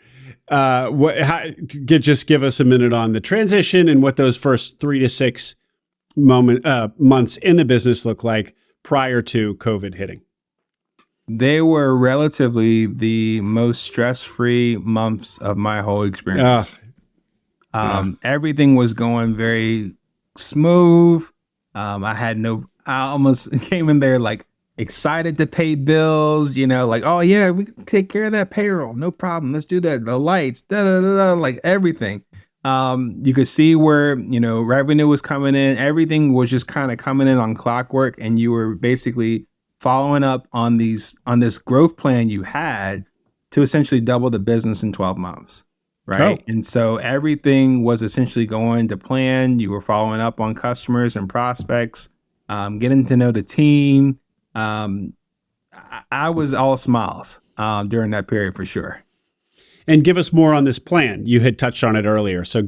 Just give us a minute on the transition and what those first 3 to 6 months in the business look like prior to COVID hitting. They were relatively the most stress-free months of my whole experience. Everything was going very smooth. I almost came in there like excited to pay bills, like, oh yeah, we can take care of that payroll. No problem. Let's do that. The lights, like everything. You could see where, revenue was coming in. Everything was just kind of coming in on clockwork, and you were basically following up on this growth plan you had to essentially double the business in 12 months. Right. Oh. And so everything was essentially going to plan. You were following up on customers and prospects, getting to know the team. I was all smiles during that period for sure. And give us more on this plan. You had touched on it earlier. So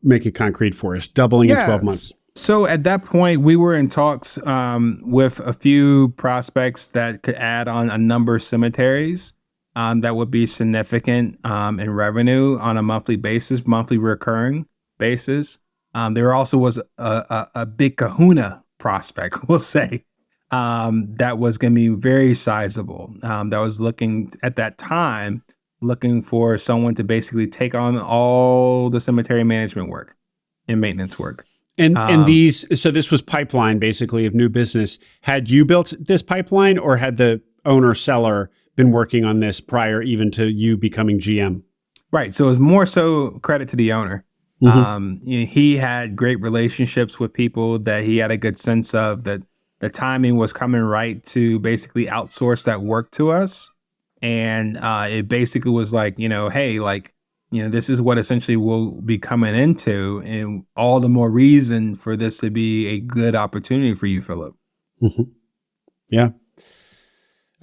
make it concrete for us. Doubling in 12 months. So at that point, we were in talks with a few prospects that could add on a number of cemeteries that would be significant in revenue on a monthly recurring basis. There also was a big kahuna prospect, we'll say, that was going to be very sizable. That was looking for someone to basically take on all the cemetery management work and maintenance work. And so this was pipeline basically of new business. Had you built this pipeline, or had the owner seller been working on this prior even to you becoming GM? Right. So it was more so credit to the owner. Mm-hmm. He had great relationships with people that he had a good sense of, that the timing was coming right to basically outsource that work to us. And it basically was like, hey, like, this is what essentially we'll be coming into, and all the more reason for this to be a good opportunity for you, Phillip. Mm-hmm. Yeah.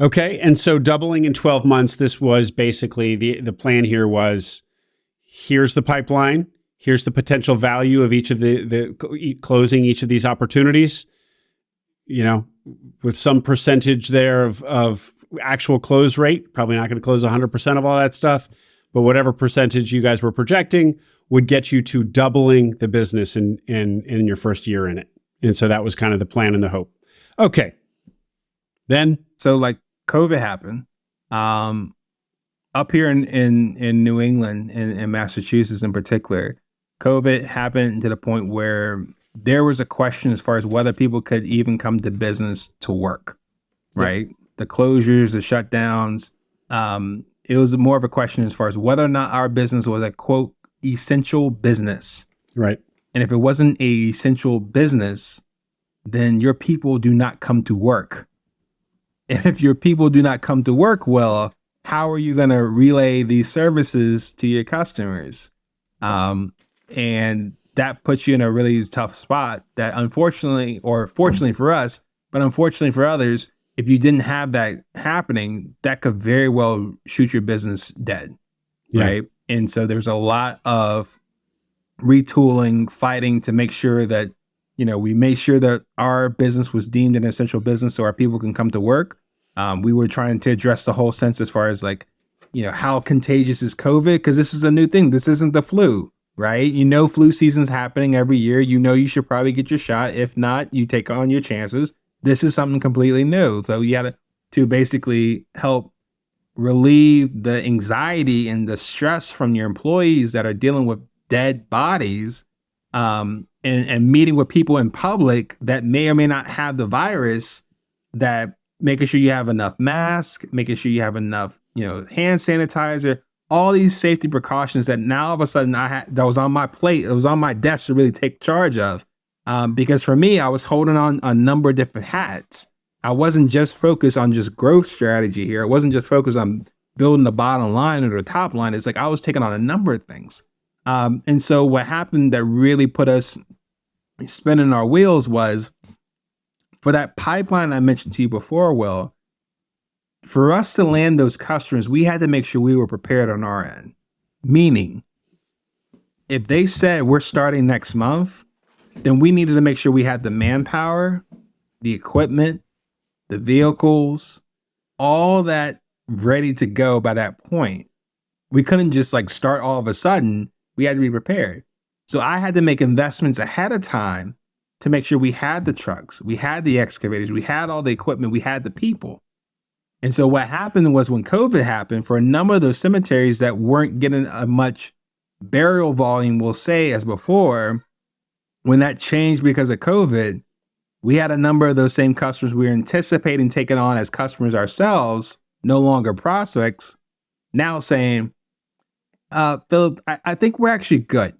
Okay. And so doubling in 12 months, this was basically the plan here was, here's the pipeline. Here's the potential value of each of the closing each of these opportunities, with some percentage there of actual close rate. Probably not going to close 100% of all that stuff, but whatever percentage you guys were projecting would get you to doubling the business in your first year in it. And so that was kind of the plan and the hope. Okay. Then, so like COVID happened, up here in New England, in Massachusetts in particular. COVID happened to the point where there was a question as far as whether people could even come to business to work, right? Yep. The closures, the shutdowns. It was more of a question as far as whether or not our business was a quote essential business, right? And if it wasn't a essential business, then your people do not come to work. And if your people do not come to work, well, how are you going to relay these services to your customers? And that puts you in a really tough spot that unfortunately, or fortunately for us, but unfortunately for others, if you didn't have that happening, that could very well shoot your business dead. Yeah. Right. And so there's a lot of retooling, fighting to make sure that, we made sure that our business was deemed an essential business so our people can come to work. We were trying to address the whole sense as far as like, how contagious is COVID? Because this is a new thing. This isn't the flu, right? Flu season's happening every year. You should probably get your shot. If not, you take on your chances. This is something completely new. So you had to basically help relieve the anxiety and the stress from your employees that are dealing with dead bodies, and meeting with people in public that may or may not have the virus, that making sure you have enough masks, making sure you have enough, hand sanitizer, all these safety precautions that now all of a sudden that was on my plate. It was on my desk to really take charge of. Because for me, I was holding on a number of different hats. I wasn't just focused on just growth strategy here. I wasn't just focused on building the bottom line or the top line. It's like I was taking on a number of things. And so what happened that really put us spinning our wheels was, for that pipeline I mentioned to you before, Will, for us to land those customers, we had to make sure we were prepared on our end. Meaning, if they said we're starting next month, then we needed to make sure we had the manpower, the equipment, the vehicles, all that ready to go by that point. We couldn't just like start all of a sudden. We had to be prepared. So I had to make investments ahead of time to make sure we had the trucks, we had the excavators, we had all the equipment, we had the people. And so what happened was when COVID happened, for a number of those cemeteries that weren't getting a much burial volume, we'll say, as before, when that changed because of COVID, we had a number of those same customers we were anticipating taking on as customers ourselves, no longer prospects, now saying, Phillip, I think we're actually good.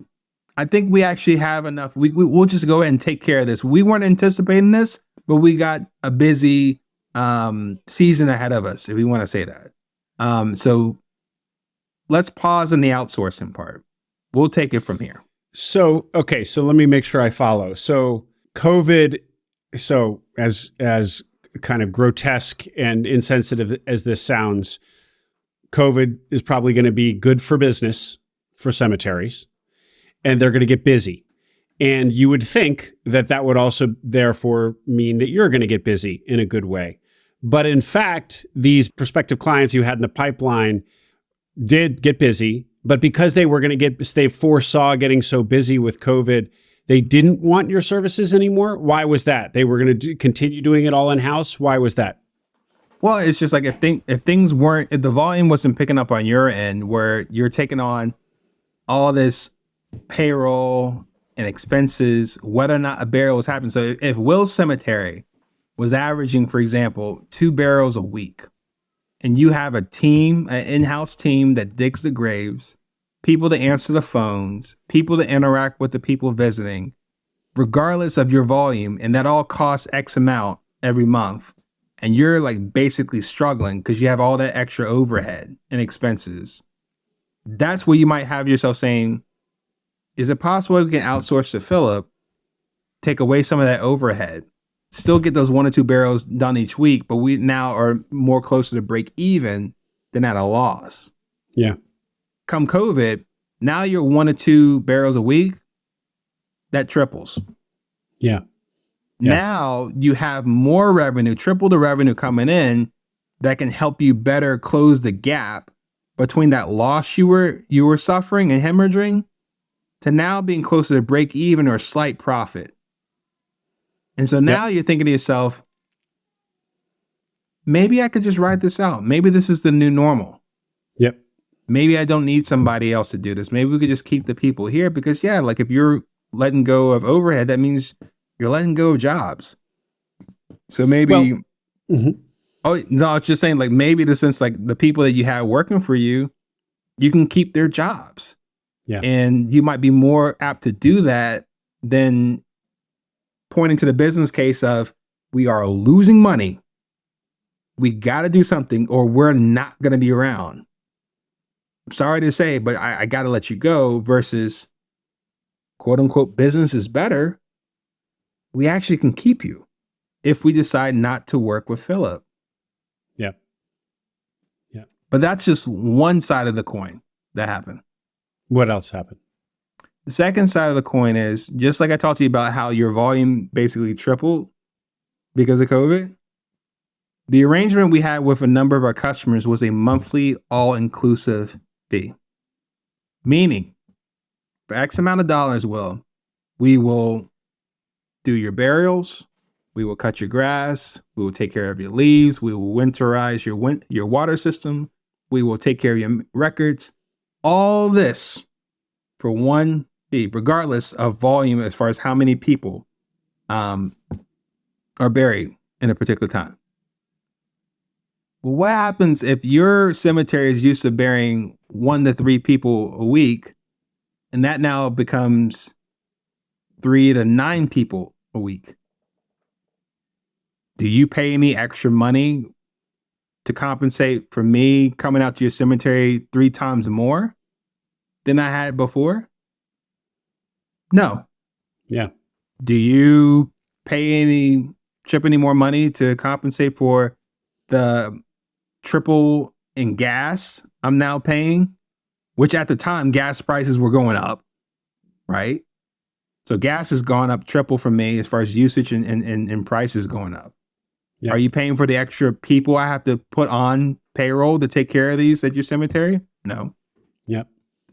I think we actually have enough. We'll just go ahead and take care of this. We weren't anticipating this, but we got a busy season ahead of us, if we want to say that. So let's pause in the outsourcing part. We'll take it from here. So, okay. So let me make sure I follow. So COVID, so as kind of grotesque and insensitive as this sounds, COVID is probably going to be good for business for cemeteries, and they're going to get busy. And you would think that that would also therefore mean that you're going to get busy in a good way. But in fact, these prospective clients you had in the pipeline did get busy, but because they were going to they foresaw getting so busy with COVID, they didn't want your services anymore. Why was that? They were going to continue doing it all in-house. Why was that? Well, it's just like if the volume wasn't picking up on your end, where you're taking on all this payroll and expenses, whether or not a burial was happening. So if Will's cemetery was averaging, for example, 2 burials a week, and you have a team, an in-house team that digs the graves, people to answer the phones, people to interact with the people visiting, regardless of your volume, and that all costs X amount every month, and you're like basically struggling because you have all that extra overhead and expenses, that's where you might have yourself saying, is it possible we can outsource to Phillip, take away some of that overhead, still get those 1 or 2 barrels done each week, but we now are more closer to break even than at a loss. Yeah. Come COVID, now you're 1 or 2 barrels a week, that triples. Yeah. Now you have more revenue, triple the revenue coming in that can help you better close the gap between that loss you were suffering and hemorrhaging to now being closer to break even or slight profit. And so now you're thinking to yourself, maybe I could just ride this out. Maybe this is the new normal. Yep. Maybe I don't need somebody else to do this. Maybe we could just keep the people here because, like if you're letting go of overhead, that means you're letting go of jobs. So maybe, oh, no, I was just saying, like, maybe the sense, like the people that you have working for you, you can keep their jobs. Yeah. And you might be more apt to do that than pointing to the business case of, we are losing money. We got to do something or we're not going to be around. I'm sorry to say, but I got to let you go versus quote unquote business is better. We actually can keep you if we decide not to work with Phillip. Yeah. Yeah. But that's just one side of the coin that happened. What else happened? The second side of the coin is, just like I talked to you about how your volume basically tripled because of COVID. The arrangement we had with a number of our customers was a monthly all-inclusive fee. Meaning, for X amount of dollars, we will do your burials, we will cut your grass, we will take care of your leaves, we will winterize your water system, we will take care of your records. All this for one fee, regardless of volume as far as how many people are buried in a particular time. Well, what happens if your cemetery is used to burying 1 to 3 people a week, and that now becomes 3 to 9 people a week? Do you pay any extra money to compensate for me coming out to your cemetery 3 times more than I had before? No. Yeah. Do you chip any more money to compensate for the triple in gas I'm now paying, which at the time gas prices were going up, right? So gas has gone up triple for me as far as usage and prices going up. Yep. Are you paying for the extra people I have to put on payroll to take care of these at your cemetery? No. Yep.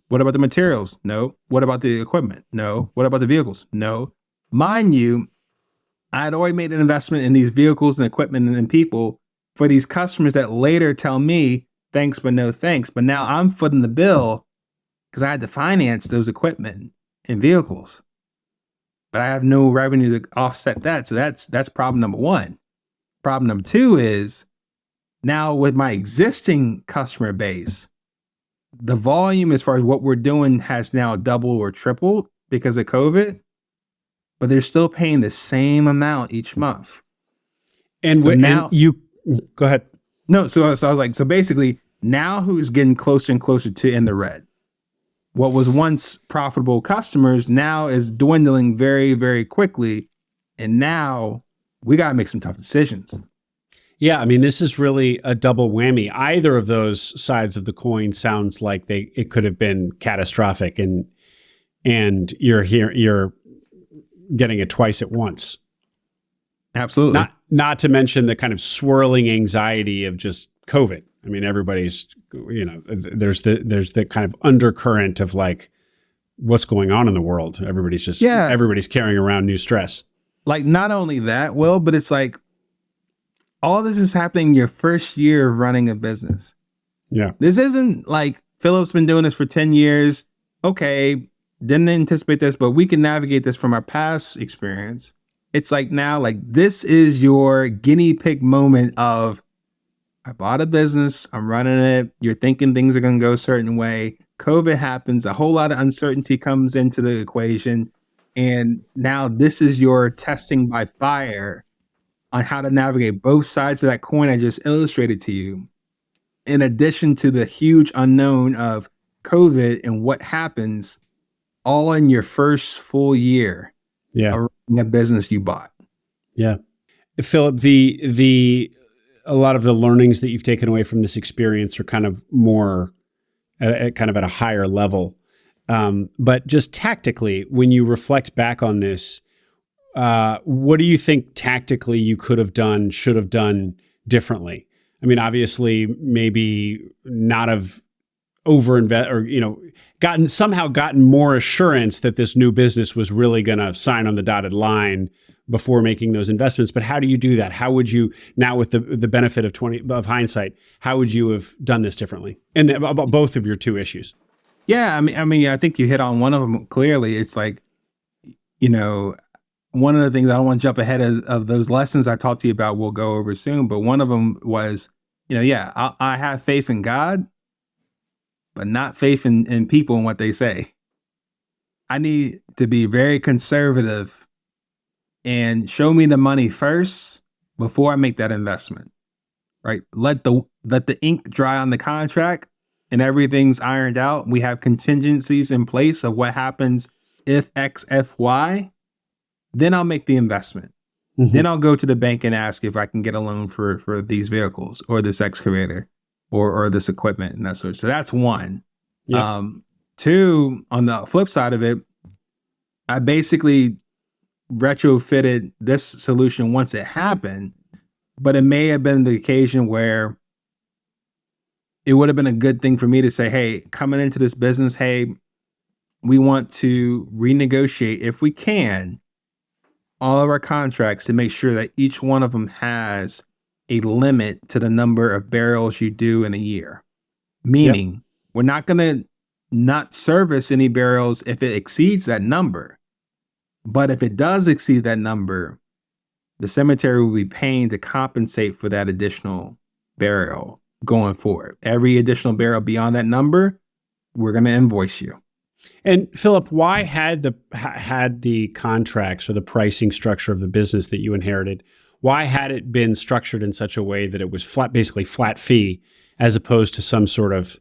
What about the materials? No. What about the equipment? No. What about the vehicles? No. Mind you, I had already made an investment in these vehicles and equipment and people for these customers that later tell me, thanks, but no thanks. But now I'm footing the bill because I had to finance those equipment and vehicles. But I have no revenue to offset that. So that's problem number 1. Problem number 2 is now with my existing customer base, the volume as far as what we're doing has now doubled or tripled because of COVID, but they're still paying the same amount each month. And so now you go ahead. No, so I was like, so basically now who's getting closer and closer to in the red? What was once profitable customers now is dwindling very, very quickly. And now we got to make some tough decisions. Yeah, I mean, this is really a double whammy. Either of those sides of the coin sounds like it could have been catastrophic, and you're getting it twice at once. Absolutely. Not to mention the kind of swirling anxiety of just COVID. I mean, everybody's, there's the kind of undercurrent of like what's going on in the world. Everybody's carrying around new stress. Like not only that, but it's like all this is happening your first year of running a business. Yeah. This isn't like Phillip's been doing this for 10 years. Okay, didn't anticipate this, but we can navigate this from our past experience. It's like now, like this is your guinea pig moment of, I bought a business, I'm running it. You're thinking things are going to go a certain way. COVID happens. A whole lot of uncertainty comes into the equation. And now this is your testing by fire on how to navigate both sides of that coin I just illustrated to you. In addition to the huge unknown of COVID and what happens all in your first full year Yeah. of running a business you bought. Yeah. Philip, the a lot of the learnings that you've taken away from this experience are kind of more kind of at a higher level. But just tactically, when you reflect back on this, what do you think tactically you could have done, should have done differently? I mean, obviously, maybe not have overinvest or gotten more assurance that this new business was really going to sign on the dotted line before making those investments. But how do you do that? How would you now, with the benefit of hindsight, how would you have done this differently? And about both of your two issues. Yeah, I think you hit on one of them clearly. It's like, one of the things, I don't want to jump ahead of those lessons I talked to you about, we'll go over soon. But one of them was, I have faith in God, but not faith in people and what they say. I need to be very conservative and show me the money first before I make that investment, right? Let the ink dry on the contract and everything's ironed out. We have contingencies in place of what happens if X, F, Y. Then I'll make the investment. Mm-hmm. Then I'll go to the bank and ask if I can get a loan for these vehicles or this excavator or this equipment and that sort of. So that's one. Yeah. Two, on the flip side of it, I basically retrofitted this solution once it happened, but it may have been the occasion where it would have been a good thing for me to say, hey, coming into this business, hey, we want to renegotiate, if we can, all of our contracts to make sure that each one of them has a limit to the number of barrels you do in a year. Meaning, we're not going to not service any barrels if it exceeds that number. But if it does exceed that number, the cemetery will be paying to compensate for that additional barrel going forward. Every additional barrel beyond that number, we're going to invoice you. And Phillip, why had the contracts or the pricing structure of the business that you inherited, why had it been structured in such a way that it was basically flat fee, as opposed to some sort of,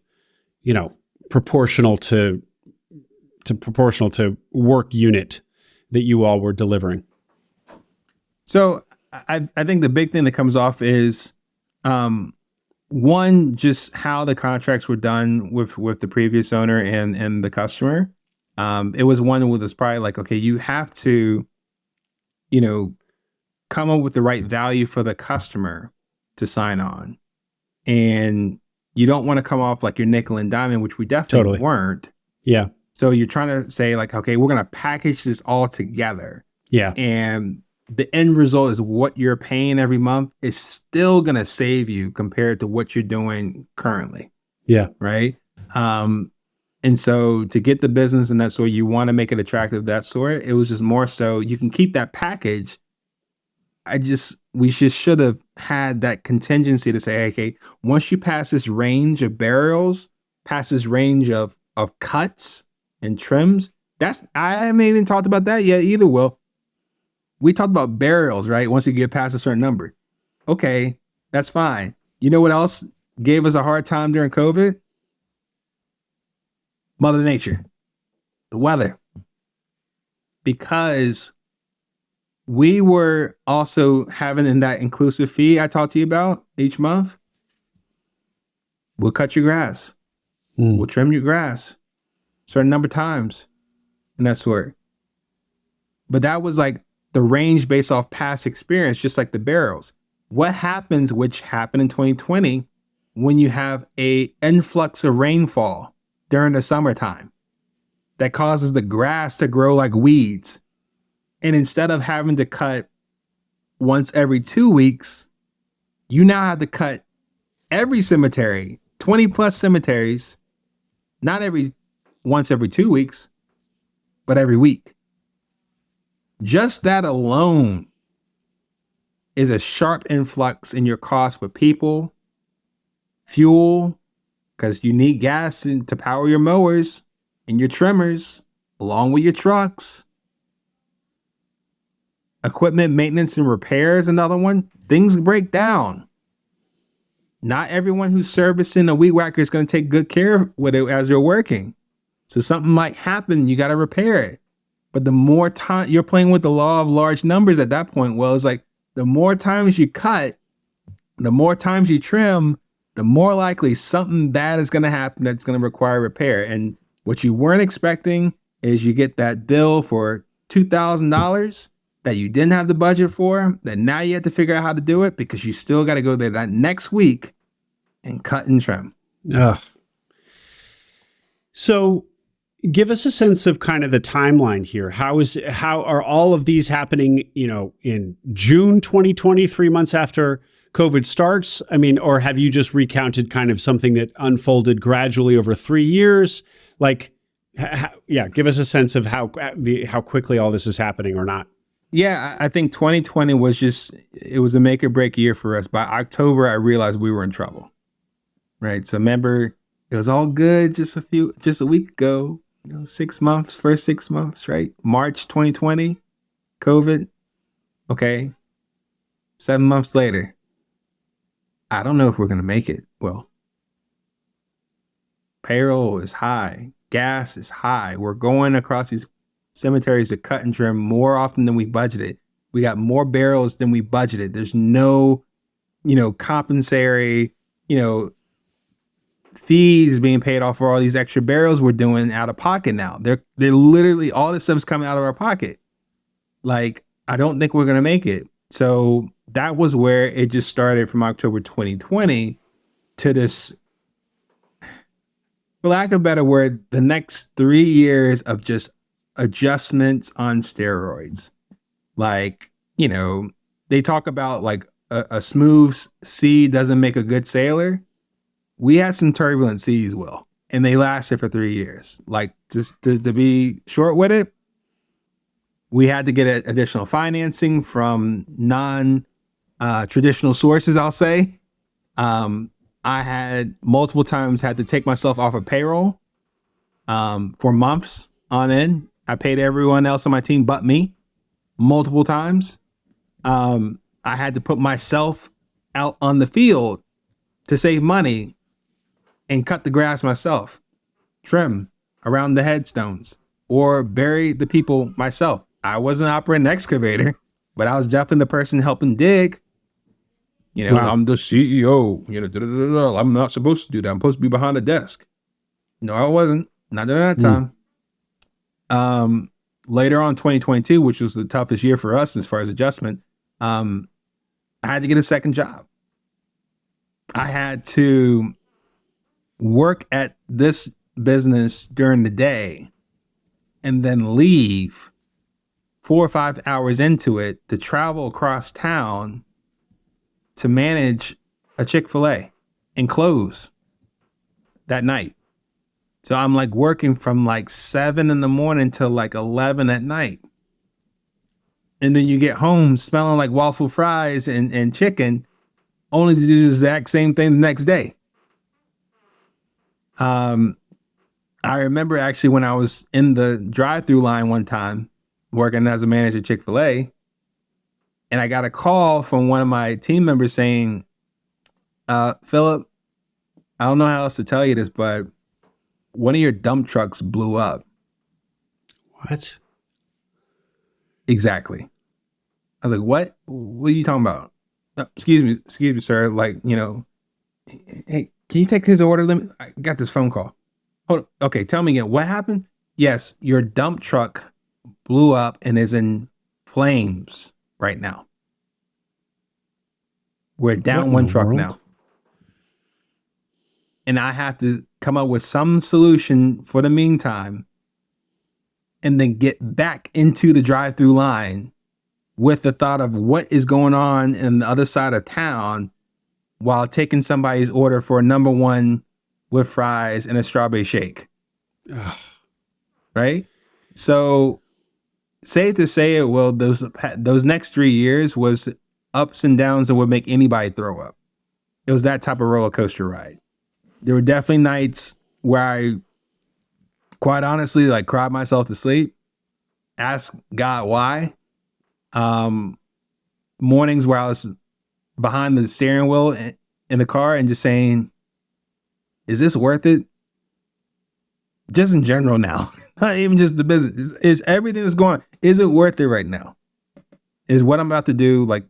proportional to work unit that you all were delivering? So I think the big thing that comes off is, one, just how the contracts were done with the previous owner and the customer. It was one where it's probably like, okay, you have to, come up with the right value for the customer to sign on. And you don't want to come off like you're nickel and diamond, which we definitely weren't. Yeah. So you're trying to say like, okay, we're going to package this all together. Yeah. And the end result is what you're paying every month is still going to save you compared to what you're doing currently. Yeah. Right. And so to get the business and that sort, you want to make it attractive, that sort. It was just more so you can keep that package. We should have had that contingency to say, okay, once you pass this range of barrels, pass this range of cuts and trims, I haven't even talked about that yet either, Will. We talked about barrels, right? Once you get past a certain number. Okay, that's fine. You know what else gave us a hard time during COVID? Mother Nature, the weather. Because we were also having in that inclusive fee I talked to you about each month. We'll cut your grass. We'll trim your grass certain number of times and that sort. But that was like the range based off past experience, just like the barrels. What happens, which happened in 2020, when you have an influx of rainfall during the summertime that causes the grass to grow like weeds? And instead of having to cut once every 2 weeks, you now have to cut every cemetery, 20 plus cemeteries, not once every 2 weeks, but every week. Just that alone is a sharp influx in your cost for people, fuel, because you need gas to power your mowers and your trimmers, along with your trucks. Equipment maintenance and repairs, another one. Things break down. not everyone who's servicing a weed whacker is going to take good care with it as you're working. So something might happen. You got to repair it. But the more time you're playing with the law of large numbers at that point, well, it's like the more times you cut, the more times you trim, the more likely something bad is going to happen that's going to require repair. And what you weren't expecting is you get that bill for $2,000 that you didn't have the budget for, that now you have to figure out how to do it because you still got to go there that next week and cut and trim. Ugh. So give us a sense of kind of the timeline here. How are all of these happening, in June 2020, 3 months after COVID starts? I mean, or have you just recounted kind of something that unfolded gradually over 3 years? Like, give us a sense of how quickly all this is happening or not. Yeah, I think 2020 it was a make or break year for us. By October, I realized we were in trouble. Right. So remember, it was all good just a week ago, 6 months, first 6 months, right? March 2020, COVID. Okay. 7 months later, I don't know if we're going to make it. Well, payroll is high. Gas is high. We're going across these cemeteries to cut and trim more often than we budgeted. We got more barrels than we budgeted. There's no, compensatory, fees being paid off for all these extra barrels we're doing out of pocket now. They're literally, all this stuff is coming out of our pocket. Like, I don't think we're going to make it. So that was where it just started from October 2020 to this, for lack of a better word, the next 3 years of just adjustments on steroids. Like, they talk about like a smooth sea doesn't make a good sailor. We had some turbulent seas, Will, and they lasted for 3 years. Like, just to be short with it, we had to get additional financing from non-traditional sources, I'll say. I had multiple times had to take myself off of payroll for months on end. I paid everyone else on my team but me multiple times. I had to put myself out on the field to save money and cut the grass myself, trim around the headstones, or bury the people myself. I wasn't operating an excavator, but I was definitely the person helping dig. Wow. I'm the CEO, I'm not supposed to do that. I'm supposed to be behind a desk. No, I wasn't. Not during that time. Later on, 2022, which was the toughest year for us as far as adjustment, I had to get a second job. I had to work at this business during the day and then leave 4 or 5 hours into it to travel across town to manage a Chick-fil-A and close that night. So I'm like working from like 7 a.m. till like 11 at night. And then you get home smelling like waffle fries and chicken, only to do the exact same thing the next day. I remember actually when I was in the drive-through line one time working as a manager at Chick-fil-A, and I got a call from one of my team members saying, Phillip, I don't know how else to tell you this, but one of your dump trucks blew up. What? Exactly. I was like, what? What are you talking about? Excuse me, sir. Like, hey, can you take his order? I got this phone call. Hold on. Okay, tell me again. What happened? Yes, your dump truck blew up and is in flames right now. We're down one truck now. And I have to come up with some solution for the meantime and then get back into the drive-through line with the thought of what is going on in the other side of town while taking somebody's order for a number one with fries and a strawberry shake. Ugh. Right? So safe to say it, well, those next 3 years was ups and downs that would make anybody throw up. It was that type of roller coaster ride. There were definitely nights where I, quite honestly, like cried myself to sleep, asked God why. Mornings where I was behind the steering wheel in the car and just saying, is this worth it? Just in general now, not even just the business. Is everything that's going on, is it worth it right now? Is what I'm about to do, like,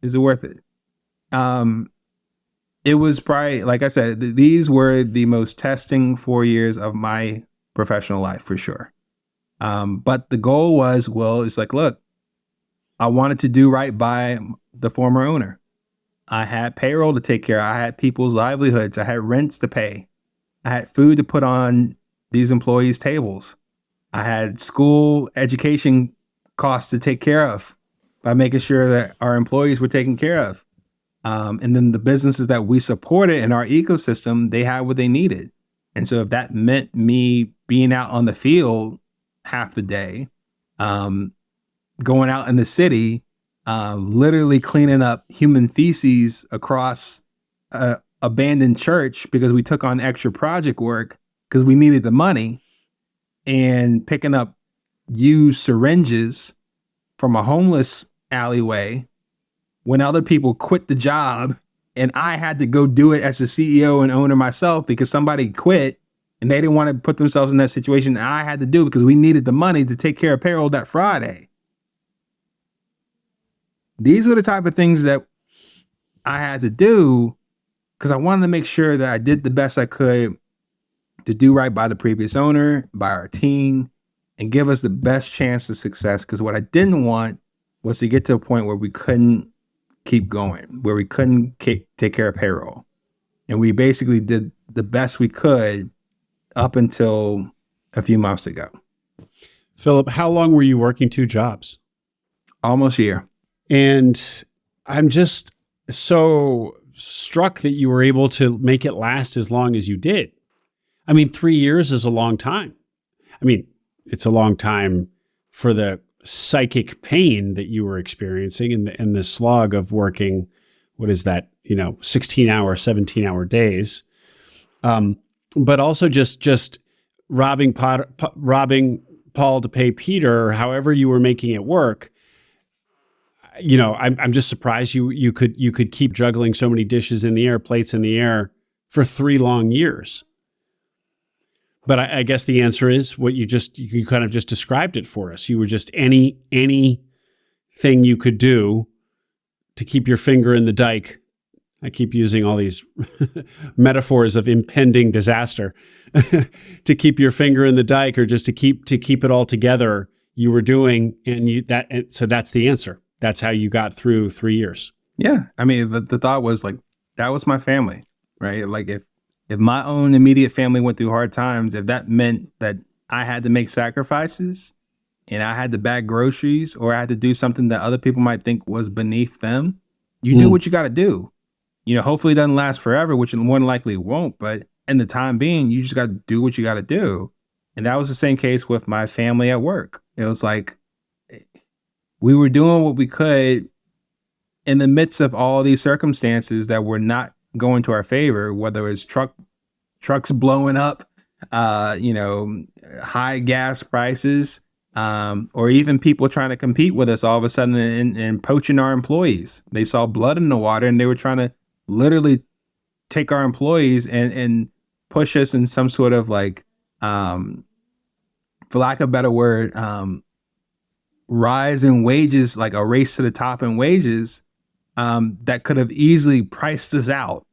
is it worth it? It was probably, like I said, these were the most testing 4 years of my professional life for sure. But the goal was, well, it's like, look, I wanted to do right by the former owner. I had payroll to take care of. I had people's livelihoods. I had rents to pay. I had food to put on these employees' tables. I had school education costs to take care of by making sure that our employees were taken care of. And then the businesses that we supported in our ecosystem, they had what they needed. And so if that meant me being out on the field half the day, going out in the city, literally cleaning up human feces across a abandoned church because we took on extra project work because we needed the money, and picking up used syringes from a homeless alleyway when other people quit the job, and I had to go do it as the CEO and owner myself because somebody quit and they didn't want to put themselves in that situation. And I had to do it because we needed the money to take care of payroll that Friday. These were the type of things that I had to do because I wanted to make sure that I did the best I could to do right by the previous owner, by our team, and give us the best chance of success. Because what I didn't want was to get to a point where we couldn't keep going, where we couldn't take care of payroll. And we basically did the best we could up until a few months ago. Phillip, how long were you working two jobs? Almost a year. And I'm just so struck that you were able to make it last as long as you did. I mean, 3 years is a long time. I mean, it's a long time for the psychic pain that you were experiencing and the slog of working, what is that, 16-hour, 17-hour days. But also just robbing Paul to pay Peter, or however you were making it work. I'm just surprised you could keep juggling so many dishes in the air, plates in the air for 3 long years. But I guess the answer is what you kind of just described it for us. You were just anything you could do to keep your finger in the dike. I keep using all these metaphors of impending disaster to keep your finger in the dike, or just to keep it all together. You were doing, so that's the answer. That's how you got through 3 years. Yeah, I mean, the thought was like, that was my family, right? Like if my own immediate family went through hard times, if that meant that I had to make sacrifices and I had to bag groceries, or I had to do something that other people might think was beneath them, you do what you got to do. Hopefully it doesn't last forever, which more than likely won't. But in the time being, you just got to do what you got to do. And that was the same case with my family at work. It was like we were doing what we could in the midst of all these circumstances that were not going to our favor, whether it's trucks blowing up, high gas prices, or even people trying to compete with us all of a sudden and poaching our employees. They saw blood in the water and they were trying to literally take our employees and push us in some sort of like, for lack of a better word, rise in wages, like a race to the top in wages, that could have easily priced us out.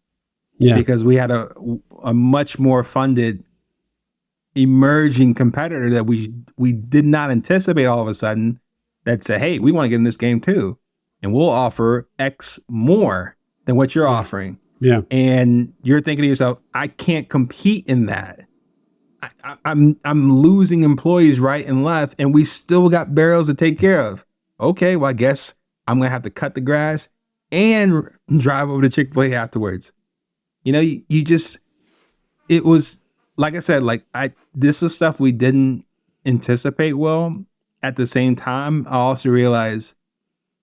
Yeah. Because we had a much more funded emerging competitor that we did not anticipate all of a sudden that said, hey, we want to get in this game too. And we'll offer X more than what you're offering. Yeah. And you're thinking to yourself, I can't compete in that. I'm losing employees right and left, and we still got barrels to take care of. Okay, well, I guess I'm going to have to cut the grass and drive over to Chick-fil-A afterwards. It was, like I said, this was stuff we didn't anticipate well. At the same time, I also realized,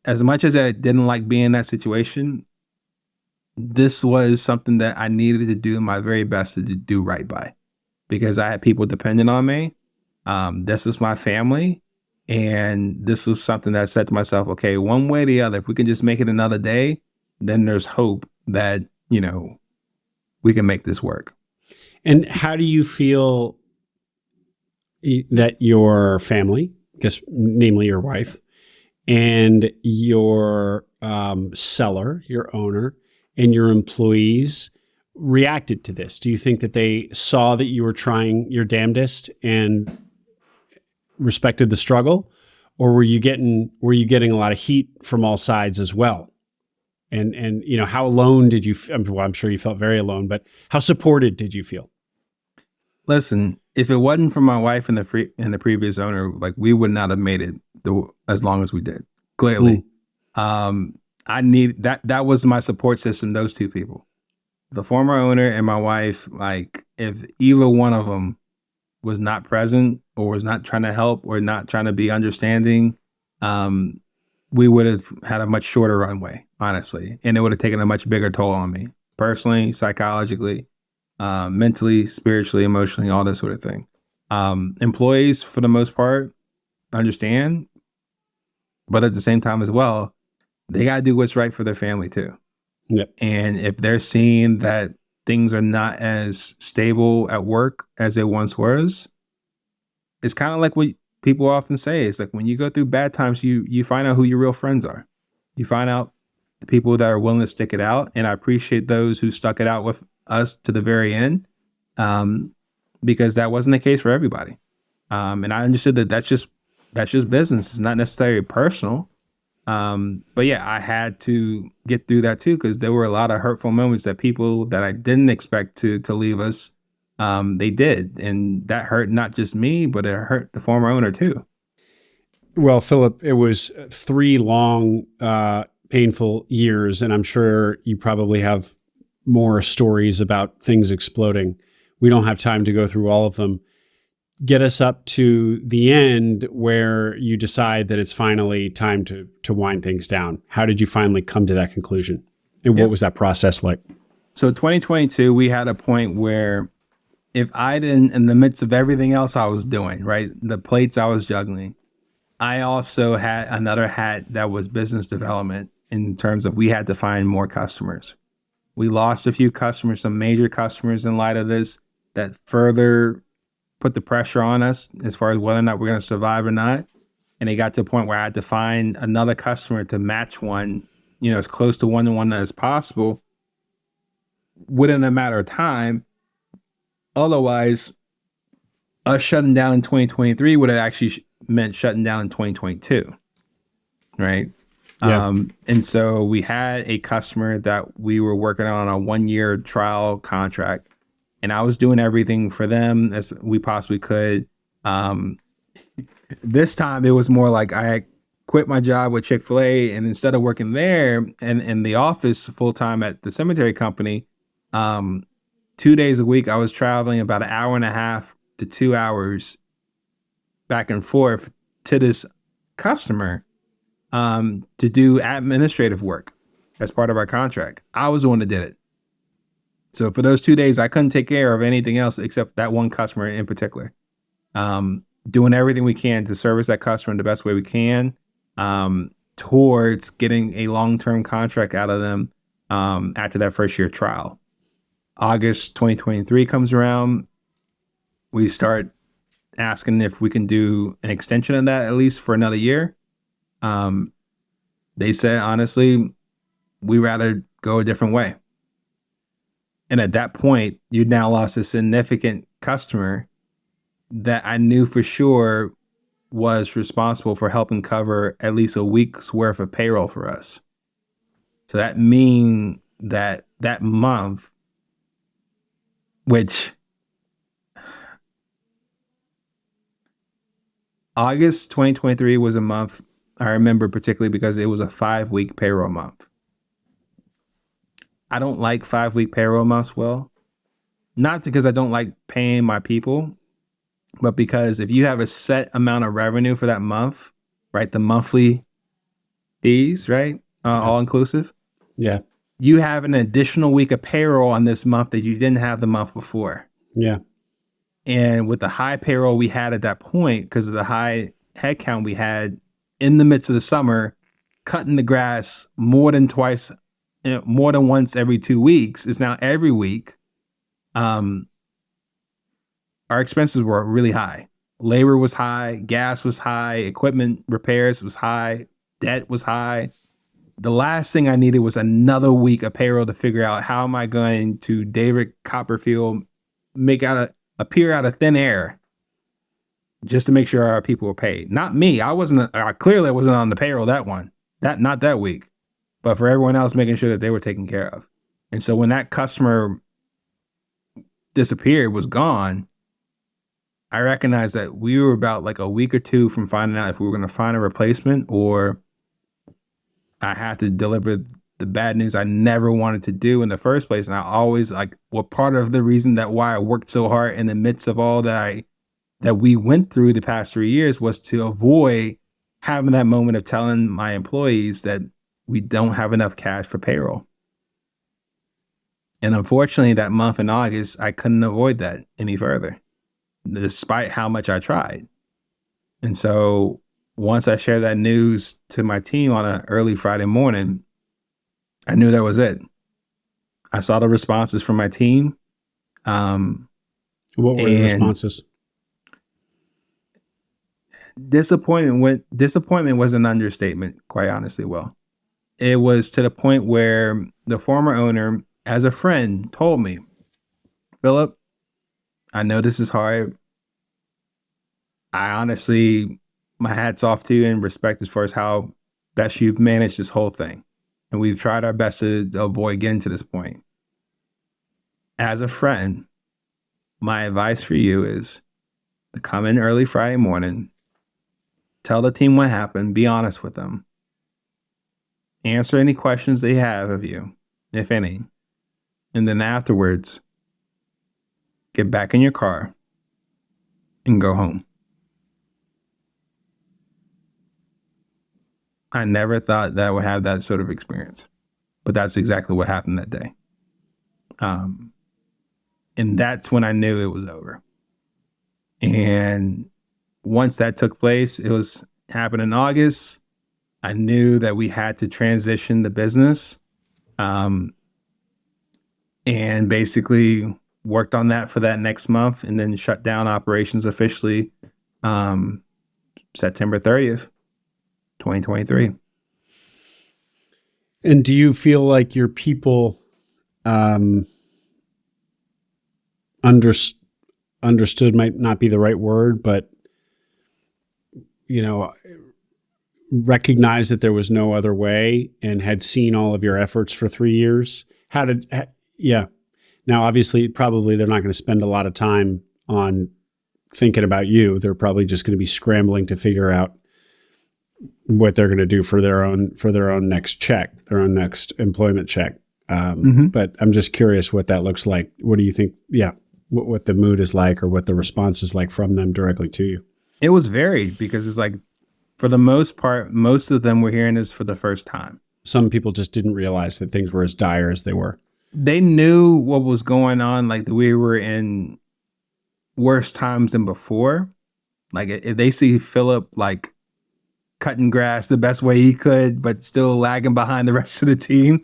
as much as I didn't like being in that situation, this was something that I needed to do my very best to do right by, because I had people depending on me. This was my family. And this was something that I said to myself, okay, one way or the other, if we can just make it another day, then there's hope that we can make this work. And how do you feel that your family, I guess, namely your wife, and your seller, your owner, and your employees reacted to this? Do you think that they saw that you were trying your damnedest and respected the struggle, or were you getting a lot of heat from all sides as well? And how alone did you? Well, I'm sure you felt very alone, but how supported did you feel? Listen, if it wasn't for my wife and the previous owner, like, we would not have made it as long as we did. Clearly, I need that. That was my support system. Those two people, the former owner and my wife. Like, if either one of them was not present or was not trying to help or not trying to be understanding, we would have had a much shorter runway, honestly, and it would have taken a much bigger toll on me personally, psychologically, mentally, spiritually, emotionally, all this sort of thing. Employees, for the most part, understand, but at the same time as well, they got to do what's right for their family too. Yep. And if they're seeing that things are not as stable at work as they once was, it's kind of like what people often say. It's like, when you go through bad times, you find out who your real friends are. You find out the people that are willing to stick it out. And I appreciate those who stuck it out with us to the very end, because that wasn't the case for everybody. And I understood that that's just business. It's not necessarily personal. But yeah, I had to get through that too, because there were a lot of hurtful moments that people that I didn't expect to leave us, they did. And that hurt not just me, but it hurt the former owner too. Well, Phillip, it was 3 long, painful years, and I'm sure you probably have more stories about things exploding. We don't have time to go through all of them. Get us up to the end where you decide that it's finally time to wind things down. How did you finally come to that conclusion? And what was that process like? So 2022, we had a point where if I didn't, in the midst of everything else I was doing, right, the plates I was juggling, I also had another hat that was business development, in terms of we had to find more customers. We lost a few customers, some major customers in light of this, that further put the pressure on us as far as whether or not we're going to survive or not. And it got to a point where I had to find another customer to match one, as close to one-to-one as possible within a matter of time. Otherwise, us shutting down in 2023 would have actually meant shutting down in 2022. Right. Yeah. And so we had a customer that we were working on a 1-year trial contract, and I was doing everything for them as we possibly could. This time it was more like I quit my job with Chick-fil-A, and instead of working there and in the office full time at the cemetery company, 2 days a week, I was traveling about 1.5 to 2 hours back and forth to this customer, to do administrative work as part of our contract. I was the one that did it. So for those 2 days, I couldn't take care of anything else except that one customer in particular. Doing everything we can to service that customer in the best way we can, towards getting a long-term contract out of them, after that first year trial. August 2023 comes around. We start asking if we can do an extension of that, at least for another year. They said, honestly, we'd rather go a different way. And at that point, you now lost a significant customer that I knew for sure was responsible for helping cover at least a week's worth of payroll for us. So that means that month, which August 2023 was a month I remember particularly because it was a 5-week payroll month. I don't like 5-week payroll months, Will. Not because I don't like paying my people, but because if you have a set amount of revenue for that month, right, the monthly fees, right, all inclusive. Yeah. You have an additional week of payroll on this month that you didn't have the month before. Yeah. And with the high payroll we had at that point, because of the high headcount we had in the midst of the summer, cutting the grass more than twice more than once every 2 weeks. It's now every week. Our expenses were really high. Labor was high, gas was high, equipment repairs was high, debt was high. The last thing I needed was another week of payroll to figure out how am I going to David Copperfield appear out of thin air just to make sure our people were paid. Not me. I clearly wasn't on the payroll not that week, but for everyone else, making sure that they were taken care of. And so when that customer disappeared, was gone, I recognized that we were about like a week or two from finding out if we were going to find a replacement, or I had to deliver the bad news I never wanted to do in the first place. And I always part of the reason that why I worked so hard in the midst of all that we went through the past 3 years was to avoid having that moment of telling my employees that we don't have enough cash for payroll. And unfortunately, that month in August, I couldn't avoid that any further, despite how much I tried. And so once I shared that news to my team on an early Friday morning, I knew that was it. I saw the responses from my team. What were the responses? Disappointment was an understatement, quite honestly. Well, it was to the point where the former owner, as a friend, told me, Phillip, I know this is hard. I honestly, my hat's off to you in respect as far as how best you've managed this whole thing. And we've tried our best to avoid getting to this point. As a friend, my advice for you is to come in early Friday morning, tell the team what happened, be honest with them, answer any questions they have of you, if any. And then afterwards, get back in your car and go home. I never thought that I would have that sort of experience, but that's exactly what happened that day. And that's when I knew it was over. And once that took place, happened in August. I knew that we had to transition the business, and basically worked on that for that next month, and then shut down operations officially September 30th, 2023. And do you feel like your people understood might not be the right word, but recognized that there was no other way and had seen all of your efforts for 3 years? Now, obviously, probably they're not going to spend a lot of time on thinking about you. They're probably just going to be scrambling to figure out what they're going to do for their own next check, their own next employment check. But I'm just curious what that looks like. What do you think? Yeah. What the mood is like, or what the response is like from them directly to you. It was varied, because it's like, for the most part, most of them were hearing this for the first time. Some people just didn't realize that things were as dire as they were. They knew what was going on, like we were in worse times than before. Like if they see Phillip like cutting grass the best way he could, but still lagging behind the rest of the team,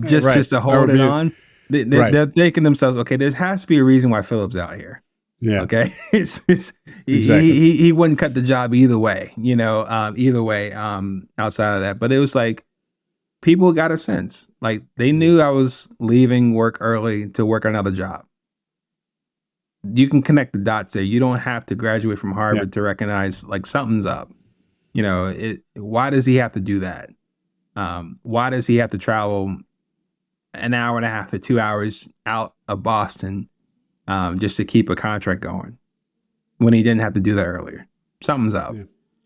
just to hold it on. They're thinking themselves, okay, there has to be a reason why Phillip's out here. Yeah. Okay. Exactly. He wouldn't cut the job either way, outside of that. But it was like, people got a sense, like they knew I was leaving work early to work another job. You can connect the dots there. You don't have to graduate from Harvard to recognize like something's up. Why does he have to do that? Why does he have to travel an hour and a half to 2 hours out of Boston just to keep a contract going when he didn't have to do that earlier? Something's up.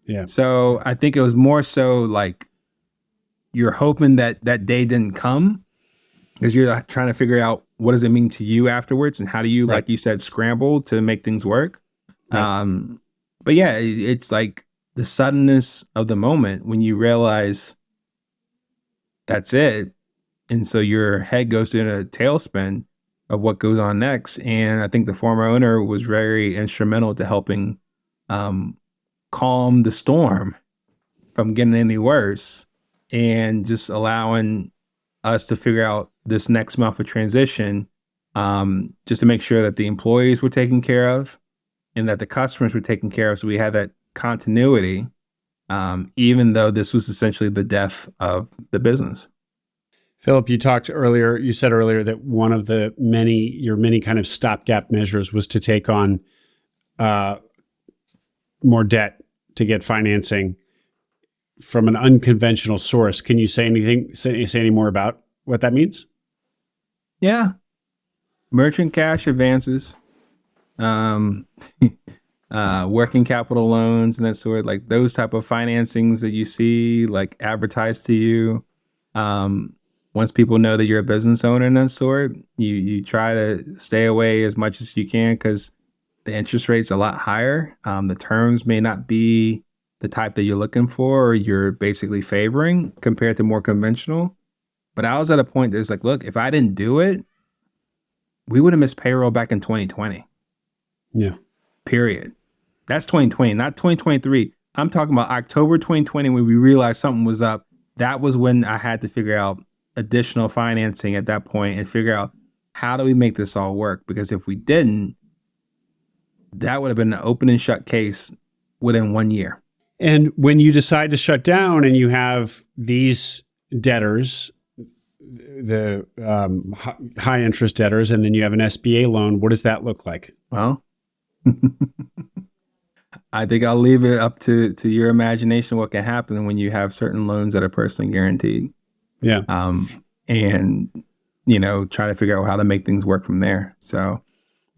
Yeah. So I think it was more so like you're hoping that day didn't come, because you're trying to figure out what does it mean to you afterwards, and how do you, like you said, scramble to make things work. Right. But yeah, it's like the suddenness of the moment when you realize that's it. And so your head goes in a tailspin of what goes on next. And I think the former owner was very instrumental to helping calm the storm from getting any worse, and just allowing us to figure out this next month of transition, just to make sure that the employees were taken care of and that the customers were taken care of. So we had that continuity, even though this was essentially the death of the business. Phillip, you said earlier that one of your many kind of stopgap measures was to take on more debt to get financing from an unconventional source. Can you say any more about what that means? Yeah. Merchant cash advances, working capital loans and that sort, like those type of financings that you see like advertised to you. Once people know that you're a business owner and that sort, you try to stay away as much as you can because the interest rate's a lot higher. The terms may not be the type that you're looking for or you're basically favoring compared to more conventional. But I was at a point that's like, look, if I didn't do it, we would have missed payroll back in 2020. Yeah. Period. That's 2020, not 2023. I'm talking about October 2020 when we realized something was up. That was when I had to figure out additional financing at that point and figure out how do we make this all work? Because if we didn't, that would have been an open and shut case within 1 year. And when you decide to shut down and you have these debtors, the high interest debtors, and then you have an SBA loan, what does that look like? Well, I think I'll leave it up to your imagination what can happen when you have certain loans that are personally guaranteed. Yeah. And, try to figure out how to make things work from there. So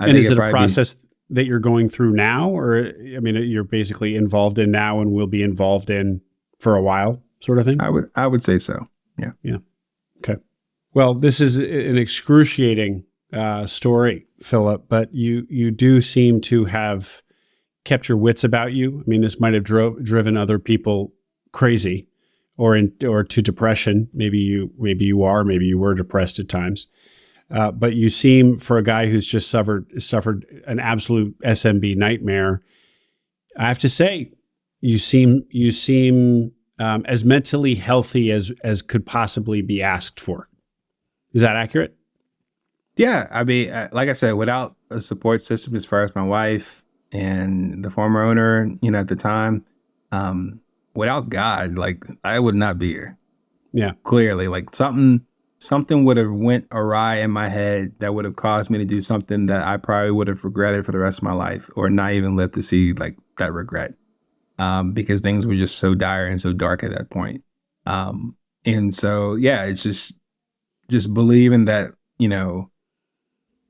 is it a process that you're going through now? Or, you're basically involved in now and will be involved in for a while sort of thing? I would say so. Yeah. Yeah. Okay. Well, this is an excruciating story, Phillip, but you do seem to have kept your wits about you. This might have driven other people crazy or to depression. Maybe you were depressed at times. But you seem, for a guy who's just suffered an absolute SMB nightmare, I have to say, you seem as mentally healthy as could possibly be asked for. Is that accurate? Yeah. Like I said, without a support system as far as my wife and the former owner, at the time, without God, like I would not be here. Yeah. Clearly, like something would have went awry in my head that would have caused me to do something that I probably would have regretted for the rest of my life or not even live to see like that regret. Because things were just so dire and so dark at that point. And so, yeah, it's just believing that,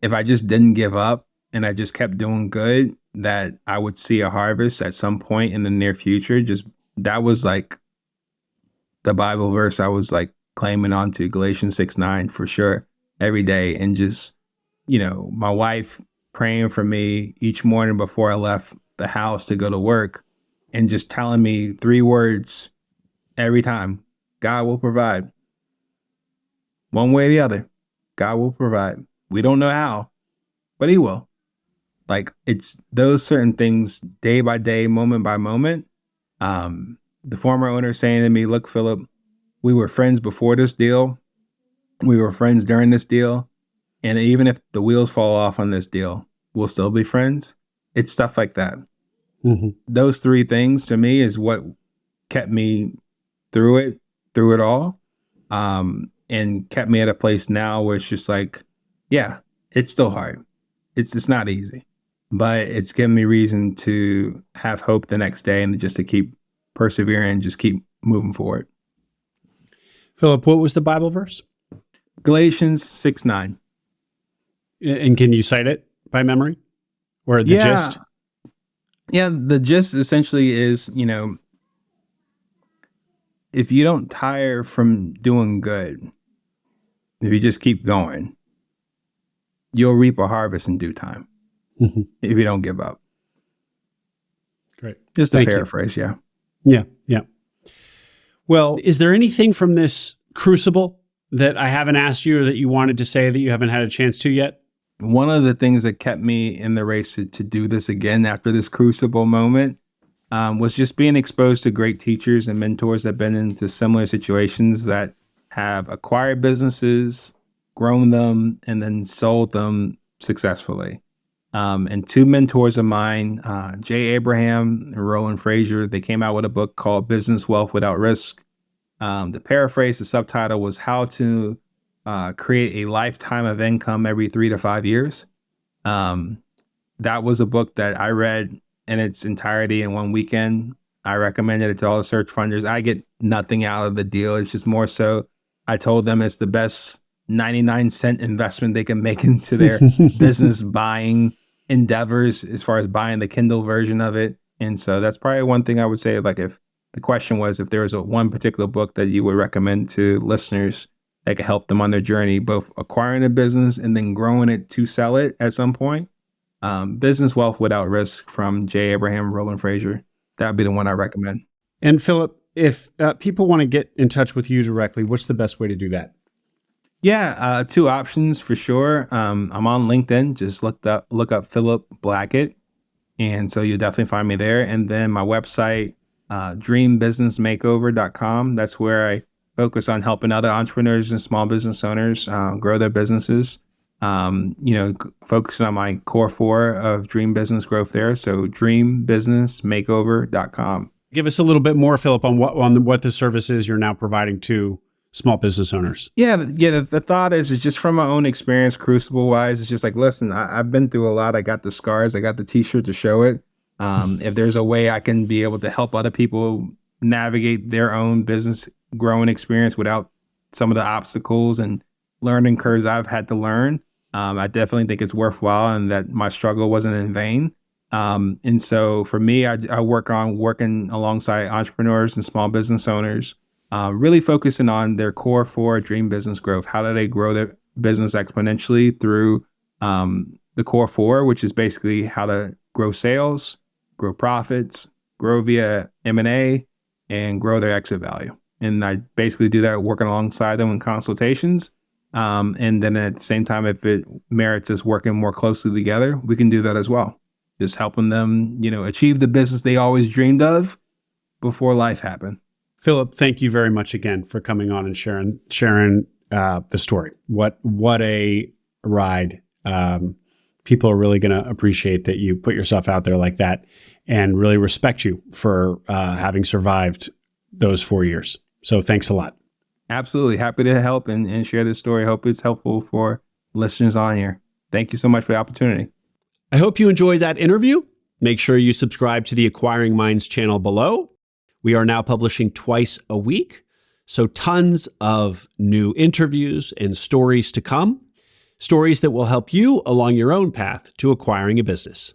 if I just didn't give up and I just kept doing good, that I would see a harvest at some point in the near future. That was like the Bible verse I was like claiming onto, Galatians 6:9 for sure, every day. And just, my wife praying for me each morning before I left the house to go to work and just telling me 3 words every time: God will provide. One way or the other, God will provide. We don't know how, but he will. Like, it's those certain things day by day, moment by moment. The former owner saying to me, look, Phillip, we were friends before this deal. We were friends during this deal. And even if the wheels fall off on this deal, we'll still be friends. It's stuff like that. Mm-hmm. Those 3 things to me is what kept me through it all. And kept me at a place now where it's just like, yeah, it's still hard. It's not easy, but it's given me reason to have hope the next day and just to keep persevering, just keep moving forward. Phillip, what was the Bible verse? Galatians 6:9. And can you cite it by memory or the gist? Yeah. The gist essentially is, if you don't tire from doing good, if you just keep going, you'll reap a harvest in due time. Mm-hmm. If you don't give up. Great. Just a paraphrase. Yeah. Yeah. Yeah. Well, is there anything from this crucible that I haven't asked you or that you wanted to say that you haven't had a chance to yet? One of the things that kept me in the race to do this again after this crucible moment was just being exposed to great teachers and mentors that have been into similar situations that have acquired businesses, grown them, and then sold them successfully. And two mentors of mine, Jay Abraham and Roland Frazier, they came out with a book called Business Wealth Without Risk. The paraphrase, the subtitle was How to Create a Lifetime of Income Every 3 to 5 years. That was a book that I read in its entirety in one weekend. I recommended it to all the search funders. I get nothing out of the deal. It's just more so I told them it's the best 99-cent investment they can make into their business buying endeavors as far as buying the Kindle version of it. And so that's probably one thing I would say, like if the question was if there was one particular book that you would recommend to listeners that could help them on their journey, both acquiring a business and then growing it to sell it at some point. Business Wealth Without Risk from Jay Abraham, Roland Frazier. That would be the one I recommend. And Phillip, if people want to get in touch with you directly, what's the best way to do that? Yeah, two options for sure. I'm on LinkedIn. Just look up Phillip Blackett. And so you'll definitely find me there. And then my website, dreambusinessmakeover.com. That's where I focus on helping other entrepreneurs and small business owners grow their businesses. Focusing on my core 4 of dream business growth there. So dreambusinessmakeover.com. Give us a little bit more, Phillip, on what the service is you're now providing to small business owners. Yeah. The thought is just from my own experience, Crucible wise, it's just like, listen, I've been through a lot. I got the scars. I got the t-shirt to show it. If there's a way I can be able to help other people navigate their own business growing experience without some of the obstacles and learning curves I've had to learn, I definitely think it's worthwhile and that my struggle wasn't in vain. And so for me, I work on working alongside entrepreneurs and small business owners, really focusing on their core 4 dream business growth. How do they grow their business exponentially through the core 4, which is basically how to grow sales, grow profits, grow via M&A, and grow their exit value. And I basically do that working alongside them in consultations. And then at the same time, if it merits us working more closely together, we can do that as well. Just helping them, achieve the business they always dreamed of before life happened. Phillip, thank you very much again for coming on and sharing the story. What a ride. People are really going to appreciate that you put yourself out there like that and really respect you for having survived those 4 years. So thanks a lot. Absolutely. Happy to help and share this story. Hope it's helpful for listeners on here. Thank you so much for the opportunity. I hope you enjoyed that interview. Make sure you subscribe to the Acquiring Minds channel below. We are now publishing twice a week, so tons of new interviews and stories to come. Stories that will help you along your own path to acquiring a business.